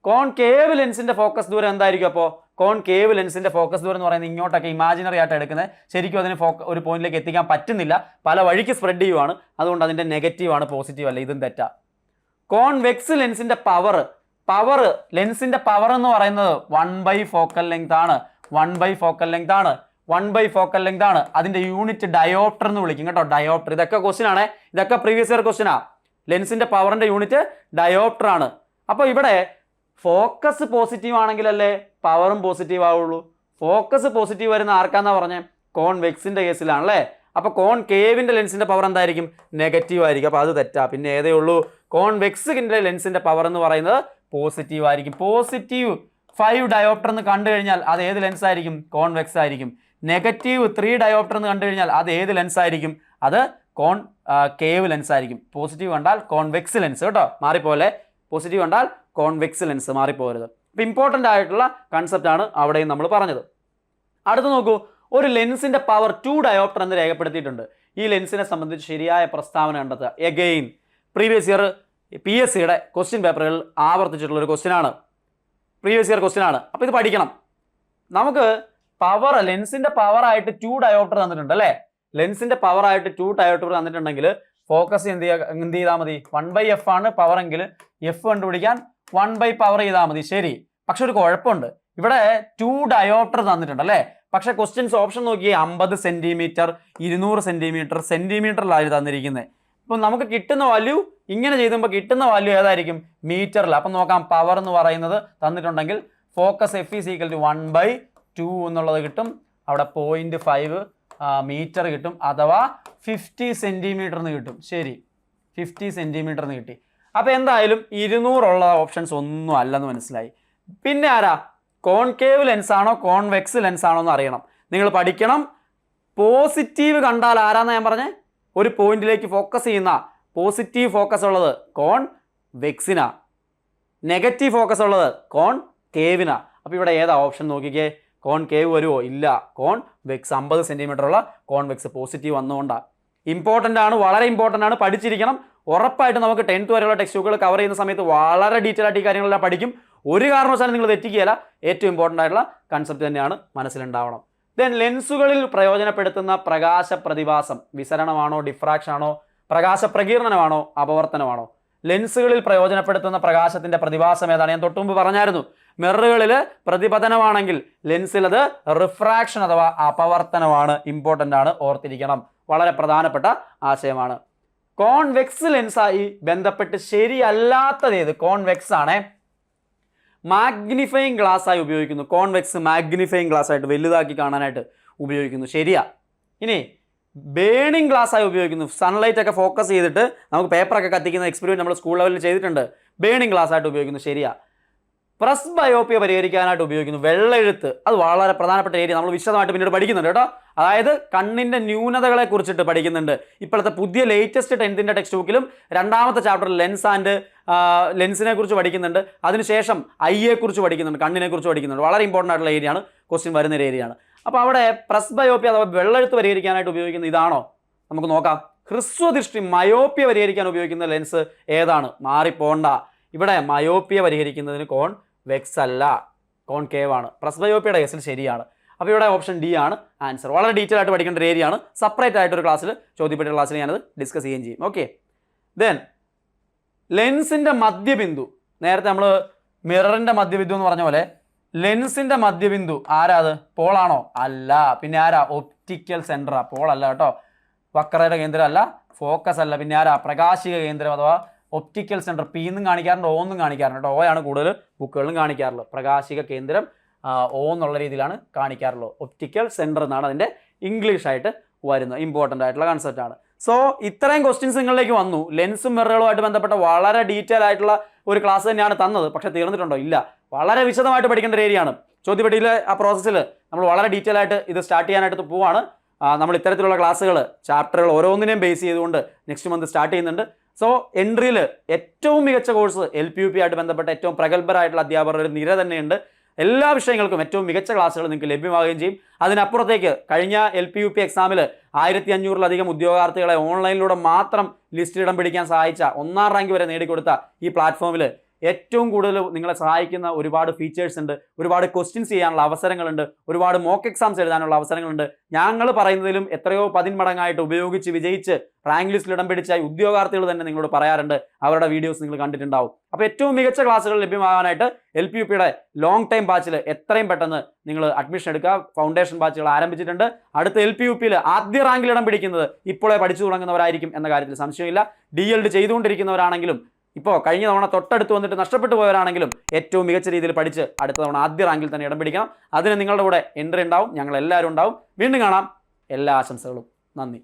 കോൺകേവ് ലെൻസിൻ്റെ ഫോക്കസ് ദൂരം എന്തായിരിക്കും? അപ്പോൾ കോൺകേവ് ലെൻസിൻ്റെ ഫോക്കസ് ദൂരം എന്ന് പറയുന്നത് ഇങ്ങോട്ടൊക്കെ ഇമാജിനറി ആയിട്ട് എടുക്കുന്നത്. ശരിക്കും അതിന് ഒരു പോയിന്റിലേക്ക് എത്തിക്കാൻ പറ്റുന്നില്ല, പല വഴിക്ക് സ്പ്രെഡ് ചെയ്യുവാണ്. അതുകൊണ്ട് അതിൻ്റെ നെഗറ്റീവാണ്, പോസിറ്റീവ് അല്ല. ഇതും തെറ്റാ. കോൺവെക്സ് ലെൻസിൻ്റെ ലെൻസിൻ്റെ പവർ എന്ന് പറയുന്നത് 1/4 ഫോക്കൽ ലെങ്ത് ആണ്. 1/4 ഫോക്കൽ ലെങ്ത് ആണ്. അതിൻ്റെ യൂണിറ്റ് ഡയോപ്റ്റർ എന്ന് വിളിക്കും കേട്ടോ. ഡയോപ്റ്റർ, ഇതൊക്കെ ക്വസ്റ്റ്യൻ ആണ്. ഇതൊക്കെ പ്രീവിയസ് ഇയർ ക്വസ്റ്റ്യനാ. ലെൻസിൻ്റെ പവറിൻ്റെ യൂണിറ്റ് ഡയോപ്റ്റർ ആണ്. അപ്പോൾ ഇവിടെ ഫോക്കസ് പോസിറ്റീവ് ആണെങ്കിലല്ലേ പവറും പോസിറ്റീവ് ആവുള്ളൂ. ഫോക്കസ് പോസിറ്റീവ് വരുന്ന ആർക്കാന്നാ പറഞ്ഞത്? കോൺവെക്സിൻ്റെ കേസിലാണല്ലേ. അപ്പോൾ കോൺകേവിൻ്റെ ലെൻസിൻ്റെ പവർ എന്തായിരിക്കും? നെഗറ്റീവ് ആയിരിക്കും. അപ്പോൾ അത് തെറ്റാ. പിന്നെ ഏതേ ഉള്ളൂ? കോൺവെക്സിൻ്റെ ലെൻസിൻ്റെ പവർ എന്ന് പറയുന്നത് പോസിറ്റീവ് ആയിരിക്കും. പോസിറ്റീവ് 5 ഡയോപ്റ്റർ എന്ന് കണ്ടു കഴിഞ്ഞാൽ അത് ഏത് ലെൻസ് ആയിരിക്കും? കോൺവെക്സ് ആയിരിക്കും. നെഗറ്റീവ് 3 ഡയോപ്റ്റർ എന്ന് കണ്ടു കഴിഞ്ഞാൽ അത് ഏത് ലെൻസ് ആയിരിക്കും? അത് കേവ് ലെൻസ് ആയിരിക്കും. പോസിറ്റീവ് കണ്ടാൽ കോൺവെക്സ് ലെൻസ് കേട്ടോ, മാറിപ്പോലെ. പോസിറ്റീവ് കണ്ടാൽ കോൺവെക്സ് ലെൻസ്, മാറിപ്പോകരുത്. അപ്പോൾ ഇമ്പോർട്ടൻ്റ് ആയിട്ടുള്ള കൺസെപ്റ്റാണ് അവിടെയും നമ്മൾ പറഞ്ഞത്. അടുത്ത് നോക്കൂ, ഒരു ലെൻസിൻ്റെ പവർ 2 ഡയോപ്റ്റർ എന്ന് രേഖപ്പെടുത്തിയിട്ടുണ്ട്. ഈ ലെൻസിനെ സംബന്ധിച്ച് ശരിയായ പ്രസ്താവന കണ്ടെത്തുക. എഗെയിൻ പ്രീവിയസ് ഇയർ PSCയുടെ ക്വസ്റ്റ്യൻ പേപ്പറുകളിൽ ആവർത്തിച്ചിട്ടുള്ളൊരു ക്വസ്റ്റ്യനാണ്, പ്രീവിയസ് ഇയർ ക്വസ്റ്റ്യനാണ്. അപ്പോൾ ഇത് പഠിക്കണം. നമുക്ക് ലെൻസിൻ്റെ പവറായിട്ട് 2 ഡയോപ്റ്റർ തന്നിട്ടുണ്ട് അല്ലേ? ലെൻസിൻ്റെ പവറായിട്ട് 2 ഡയോപ്റ്റർ തന്നിട്ടുണ്ടെങ്കിൽ ഫോക്കസ് എന്ത് ചെയ്താൽ മതി? 1/f ആണ് പവറെങ്കിൽ എഫ് കണ്ടുപിടിക്കാൻ 1 പവർ ചെയ്താൽ മതി. ശരി, പക്ഷെ ഒരു കുഴപ്പമുണ്ട്. ഇവിടെ 2 ഡയോപ്റ്റർ തന്നിട്ടുണ്ട് അല്ലേ? പക്ഷെ ക്വസ്റ്റ്യൻസ് ഓപ്ഷൻ നോക്കിയേ 50 സെന്റിമീറ്റർ, 200 സെന്റിമീറ്റർ, സെന്റിമീറ്ററിലാണ് തന്നിരിക്കുന്നത്. ഇപ്പം നമുക്ക് കിട്ടുന്ന വാല്യൂ ഇങ്ങനെ ചെയ്തുമ്പോൾ കിട്ടുന്ന വാല്യൂ ഏതായിരിക്കും? മീറ്ററിൽ. അപ്പം നോക്കാം, പവർ എന്ന് പറയുന്നത് തന്നിട്ടുണ്ടെങ്കിൽ ഫോക്കസ് F = 1/2 എന്നുള്ളത് കിട്ടും. അവിടെ 0.5 മീറ്റർ കിട്ടും, അഥവാ 50 സെന്റിമീറ്റർ എന്ന് കിട്ടും. ശരി, 50 സെന്റിമീറ്റർ എന്ന് കിട്ടി. അപ്പോൾ എന്തായാലും 200 ഉള്ള ഓപ്ഷൻസ് ഒന്നും അല്ലെന്ന് മനസ്സിലായി. പിന്നെ ആരാ? കോൺകേവ് ലെൻസ് ആണോ കോൺവെക്സ് ലെൻസ് ആണോ എന്ന് അറിയണം. നിങ്ങൾ പഠിക്കണം. പോസിറ്റീവ് കണ്ടാൽ ആരാന്ന് ഞാൻ പറഞ്ഞേ? ഒരു പോയിന്റിലേക്ക് ഫോക്കസ് ചെയ്യുന്ന പോസിറ്റീവ് ഫോക്കസ് ഉള്ളത് കോൺവെക്സിനാ, നെഗറ്റീവ് ഫോക്കസ് ഉള്ളത് കോൺകേവിനാ. അപ്പോൾ ഇവിടെ ഏതാ ഓപ്ഷൻ നോക്കിക്കേ? കോൺകേവ് വരുമോ? ഇല്ല, കോൺവെക്സ്. 50 സെന്റിമീറ്റർ ഉള്ള കോൺവെക്സ് പോസിറ്റീവ് വന്നുകൊണ്ടാണ്. ഇമ്പോർട്ടൻ്റ് ആണ്, വളരെ ഇമ്പോർട്ടൻ്റ് ആണ്, പഠിച്ചിരിക്കണം. ഉറപ്പായിട്ട് നമുക്ക് 10th വരെയുള്ള ടെക്സ്റ്റ് ബുക്കുകൾ കവർ ചെയ്യുന്ന സമയത്ത് വളരെ ഡീറ്റെയിൽ ആയിട്ട് ഈ കാര്യങ്ങളെല്ലാം പഠിക്കും. ഒരു കാരണവശാലും നിങ്ങൾ തെറ്റിക്കുകയില്ല. ഏറ്റവും ഇമ്പോർട്ടൻ്റ് ആയിട്ടുള്ള കൺസെപ്റ്റ് തന്നെയാണ് മനസ്സിലുണ്ടാവണം. ദെൻ ലെൻസുകളിൽ പ്രയോജനപ്പെടുത്തുന്ന പ്രകാശ പ്രതിഭാസം വിസരണമാണോ, ഡിഫ്രാക്ഷൻ ആണോ, പ്രകാശ പ്രകീർണനമാണോ, അപവർത്തനമാണോ? ലെൻസുകളിൽ പ്രയോജനപ്പെടുത്തുന്ന പ്രകാശത്തിന്റെ പ്രതിഭാസം ഏതാണ്? ഞാൻ തൊട്ടുമുമ്പ് പറഞ്ഞായിരുന്നു. മിററുകളിൽ പ്രതിപതനമാണെങ്കിൽ ലെൻസിൽ അത് റിഫ്രാക്ഷൻ അഥവാ അപവർത്തനമാണ്. ഇമ്പോർട്ടൻ്റ് ആണ്, ഓർത്തിരിക്കണം. വളരെ പ്രധാനപ്പെട്ട ആശയമാണ്. കോൺവെക്സ് ലെൻസായി ബന്ധപ്പെട്ട് ശരിയല്ലാത്തത് ഏത്? കോൺവെക്സ് ആണ്. മാഗ്നിഫയിങ് ഗ്ലാസ് ആയി ഉപയോഗിക്കുന്നു. കോൺവെക്സ് മാഗ്നിഫയിങ് ഗ്ലാസ് ആയിട്ട് വലുതാക്കി കാണാനായിട്ട് ഉപയോഗിക്കുന്നു. ശരിയാ. ഇനി ബേണിംഗ് ഗ്ലാസ് ആയി ഉപയോഗിക്കുന്നു. സൺലൈറ്റ് ഒക്കെ ഫോക്കസ് ചെയ്തിട്ട് നമുക്ക് പേപ്പറൊക്കെ കത്തിക്കുന്ന എക്സ്പെരിമെന്റ് നമ്മൾ സ്കൂൾ ലെവലിൽ ചെയ്തിട്ടുണ്ട്. ബേണിംഗ് ഗ്ലാസ് ആയിട്ട് ഉപയോഗിക്കുന്നു. ശരിയാ. പ്രസ് ബയോപ്പിയ പരിഹരിക്കാനായിട്ട് ഉപയോഗിക്കുന്നു. വെള്ളെഴുത്ത്, അത് വളരെ പ്രധാനപ്പെട്ട ഏരിയ, നമ്മൾ വിശദമായിട്ട് പിന്നീട് പഠിക്കുന്നുണ്ട് കേട്ടോ. അതായത് കണ്ണിൻ്റെ ന്യൂനതകളെ കുറിച്ചിട്ട് പഠിക്കുന്നുണ്ട്. ഇപ്പോഴത്തെ പുതിയ ലേറ്റസ്റ്റ് 10th ടെക്സ്റ്റ് ബുക്കിലും 2ാമത്തെ ചാപ്റ്ററിൽ ലെൻസിനെ കുറിച്ച് പഠിക്കുന്നുണ്ട്. അതിനുശേഷം ഐയെ കുറിച്ച് പഠിക്കുന്നുണ്ട്, കണ്ണിനെ കുറിച്ച് പഠിക്കുന്നുണ്ട്. വളരെ ഇമ്പോർട്ടൻ്റ് ആയിട്ടുള്ള ഏരിയയാണ്, ക്വസ്റ്റ്യൻ വരുന്ന ഒരു ഏരിയയാണ്. അപ്പോൾ അവിടെ പ്രസ് ബയോപ്പിയ അഥവാ വെള്ളെഴുത്ത് പരിഹരിക്കാനായിട്ട് ഉപയോഗിക്കുന്ന ഇതാണോ? നമുക്ക് നോക്കാം. ഹ്രസ്വദൃഷ്ടി മയോപ്പിയ പരിഹരിക്കാൻ ഉപയോഗിക്കുന്ന ലെൻസ് ഏതാണ്? മാറിപ്പോണ്ട. ഇവിടെ മയോപ്പിയ പരിഹരിക്കുന്നതിന് കോൺവെക്സ് അല്ല, കോൺകേവ് ആണ്. പ്രസ് ബയോപ്പിയുടെ കേസിൽ ശരിയാണ്. അപ്പോൾ ഇവിടെ ഓപ്ഷൻ ഡി ആണ് ആൻസർ. വളരെ ഡീറ്റെയിൽ ആയിട്ട് പഠിക്കേണ്ട ഒരു ഏരിയയാണ്. സെപ്പറേറ്റ് ആയിട്ടൊരു ക്ലാസ്സിൽ, ചോദ്യപ്പെട്ട ക്ലാസ്സിൽ ഞാനത് ഡിസ്കസ് ചെയ്യുകയും ചെയ്യും. ഓക്കെ. ദെൻ ലെൻസിൻ്റെ മധ്യബിന്ദു, നേരത്തെ നമ്മൾ മിററിൻ്റെ മധ്യബിന്ദു എന്ന് പറഞ്ഞ പോലെ ലെൻസിൻ്റെ മധ്യബിന്ദു ആരാ? അത് പോളാണോ? അല്ല. പിന്നെ ആരാ? ഒപ്റ്റിക്കൽ സെൻറ്ററാ. പോളല്ല കേട്ടോ. വക്രയുടെ കേന്ദ്രം അല്ല, ഫോക്കസ് അല്ല. പിന്നെ ആരാ? പ്രകാശിക കേന്ദ്രം അഥവാ ഒപ്റ്റിക്കൽ സെൻറ്റർ. പി എന്നും കാണിക്കാറുണ്ട്, ഒ എന്നും കാണിക്കാറുണ്ട് കേട്ടോ. ഒ ആണ് കൂടുതൽ ബുക്കുകളിലും കാണിക്കാറുള്ളത്. പ്രകാശിക കേന്ദ്രം ഒ എന്നുള്ള രീതിയിലാണ് കാണിക്കാറുള്ളത്. ഒപ്റ്റിക്കൽ സെൻറ്റർ എന്നാണ് അതിൻ്റെ ഇംഗ്ലീഷ് ആയിട്ട് വരുന്നത്. ഇമ്പോർട്ടൻ്റ് ആയിട്ടുള്ള കൺസെപ്റ്റാണ്. സോ ഇത്രയും ക്വസ്റ്റ്യൻസ് നിങ്ങളിലേക്ക് വന്നു. ലെൻസും മിററുകളുമായിട്ട് ബന്ധപ്പെട്ട വളരെ ഡീറ്റെയിൽ ആയിട്ടുള്ള ഒരു ക്ലാസ് തന്നെയാണ് തന്നത്. പക്ഷേ തീർന്നിട്ടുണ്ടോ? ഇല്ല. വളരെ വിശദമായിട്ട് പഠിക്കേണ്ട ഒരു ഏരിയയാണ്. ചോദ്യപെട്ടിയിലെ ആ പ്രോസസ്സിൽ നമ്മൾ വളരെ ഡീറ്റെയിൽ ആയിട്ട് ഇത് സ്റ്റാർട്ട് ചെയ്യാനായിട്ട് പോവാണ്. നമ്മൾ ഇത്തരത്തിലുള്ള ക്ലാസ്സുകൾ, ചാപ്റ്ററുകൾ ഓരോന്നിനെയും ബേസ് ചെയ്തുകൊണ്ട് നെക്സ്റ്റ് മന്ത് സ്റ്റാർട്ട് ചെയ്യുന്നുണ്ട്. സോ എൻട്രിയിൽ ഏറ്റവും മികച്ച കോഴ്സ് LPUP ആയിട്ട് ബന്ധപ്പെട്ട ഏറ്റവും പ്രഗത്ഭരായിട്ടുള്ള അധ്യാപകരുടെ ഒരു നിര തന്നെയുണ്ട്. എല്ലാ വിഷയങ്ങൾക്കും ഏറ്റവും മികച്ച ക്ലാസ്സുകൾ നിങ്ങൾക്ക് ലഭ്യമാവുകയും ചെയ്യും. അതിനപ്പുറത്തേക്ക് കഴിഞ്ഞ LPUP എക്സാമിൽ 1500-ലധികം ഉദ്യോഗാർത്ഥികളെ ഓൺലൈനിലൂടെ മാത്രം ലിസ്റ്റിൽ ഇടം പിടിക്കാൻ സഹായിച്ച, 1ാം റാങ്ക് വരെ നേടിക്കൊടുത്ത ഈ പ്ലാറ്റ്ഫോമിൽ ഏറ്റവും കൂടുതൽ നിങ്ങളെ സഹായിക്കുന്ന ഒരുപാട് ഫീച്ചേഴ്സ് ഉണ്ട്. ഒരുപാട് ക്വസ്റ്റ്യൻസ് ചെയ്യാനുള്ള അവസരങ്ങളുണ്ട്. ഒരുപാട് മോക്ക് എക്സാംസ് എഴുതാനുള്ള അവസരങ്ങളുണ്ട്. ഞങ്ങൾ പറയുന്നതിലും എത്രയോ 10 മടങ്ങായിട്ട് ഉപയോഗിച്ച് വിജയിച്ച് റാങ്ക് ലിസ്റ്റിൽ ഇടം പിടിച്ച ഉദ്യോഗാർത്ഥികൾ തന്നെ നിങ്ങളോട് പറയാറുണ്ട്. അവരുടെ വീഡിയോസ് നിങ്ങൾ കണ്ടിട്ടുണ്ടാവും. അപ്പോൾ ഏറ്റവും മികച്ച ക്ലാസ്സുകൾ ലഭ്യമാകാനായിട്ട് LPUPയുടെ ലോങ് ടൈം ബാച്ചിൽ എത്രയും പെട്ടെന്ന് നിങ്ങൾ അഡ്മിഷൻ എടുക്കുക. ഫൗണ്ടേഷൻ ബാച്ചുകൾ ആരംഭിച്ചിട്ടുണ്ട്. അടുത്ത LPUPയിൽ ആദ്യ റാങ്കിൽ ഇടം പിടിക്കുന്നത് ഇപ്പോഴേ പഠിച്ചു തുടങ്ങുന്നവരായിരിക്കും എന്ന കാര്യത്തിൽ സംശയമില്ല. DELD ചെയ്തുകൊണ്ടിരിക്കുന്നവരാണെങ്കിലും ഇപ്പോൾ കഴിഞ്ഞ തവണ തൊട്ടടുത്ത് വന്നിട്ട് നഷ്ടപ്പെട്ടു പോയവരാണെങ്കിലും ഏറ്റവും മികച്ച രീതിയിൽ പഠിച്ച് അടുത്ത തവണ ആദ്യ റാങ്കിൽ തന്നെ ഇടം പിടിക്കണം. അതിന് നിങ്ങളുടെ കൂടെ എൻട്രി ഉണ്ടാവും, ഞങ്ങൾ എല്ലാവരും ഉണ്ടാവും. വീണ്ടും കാണാം. എല്ലാ ആശംസകളും. നന്ദി.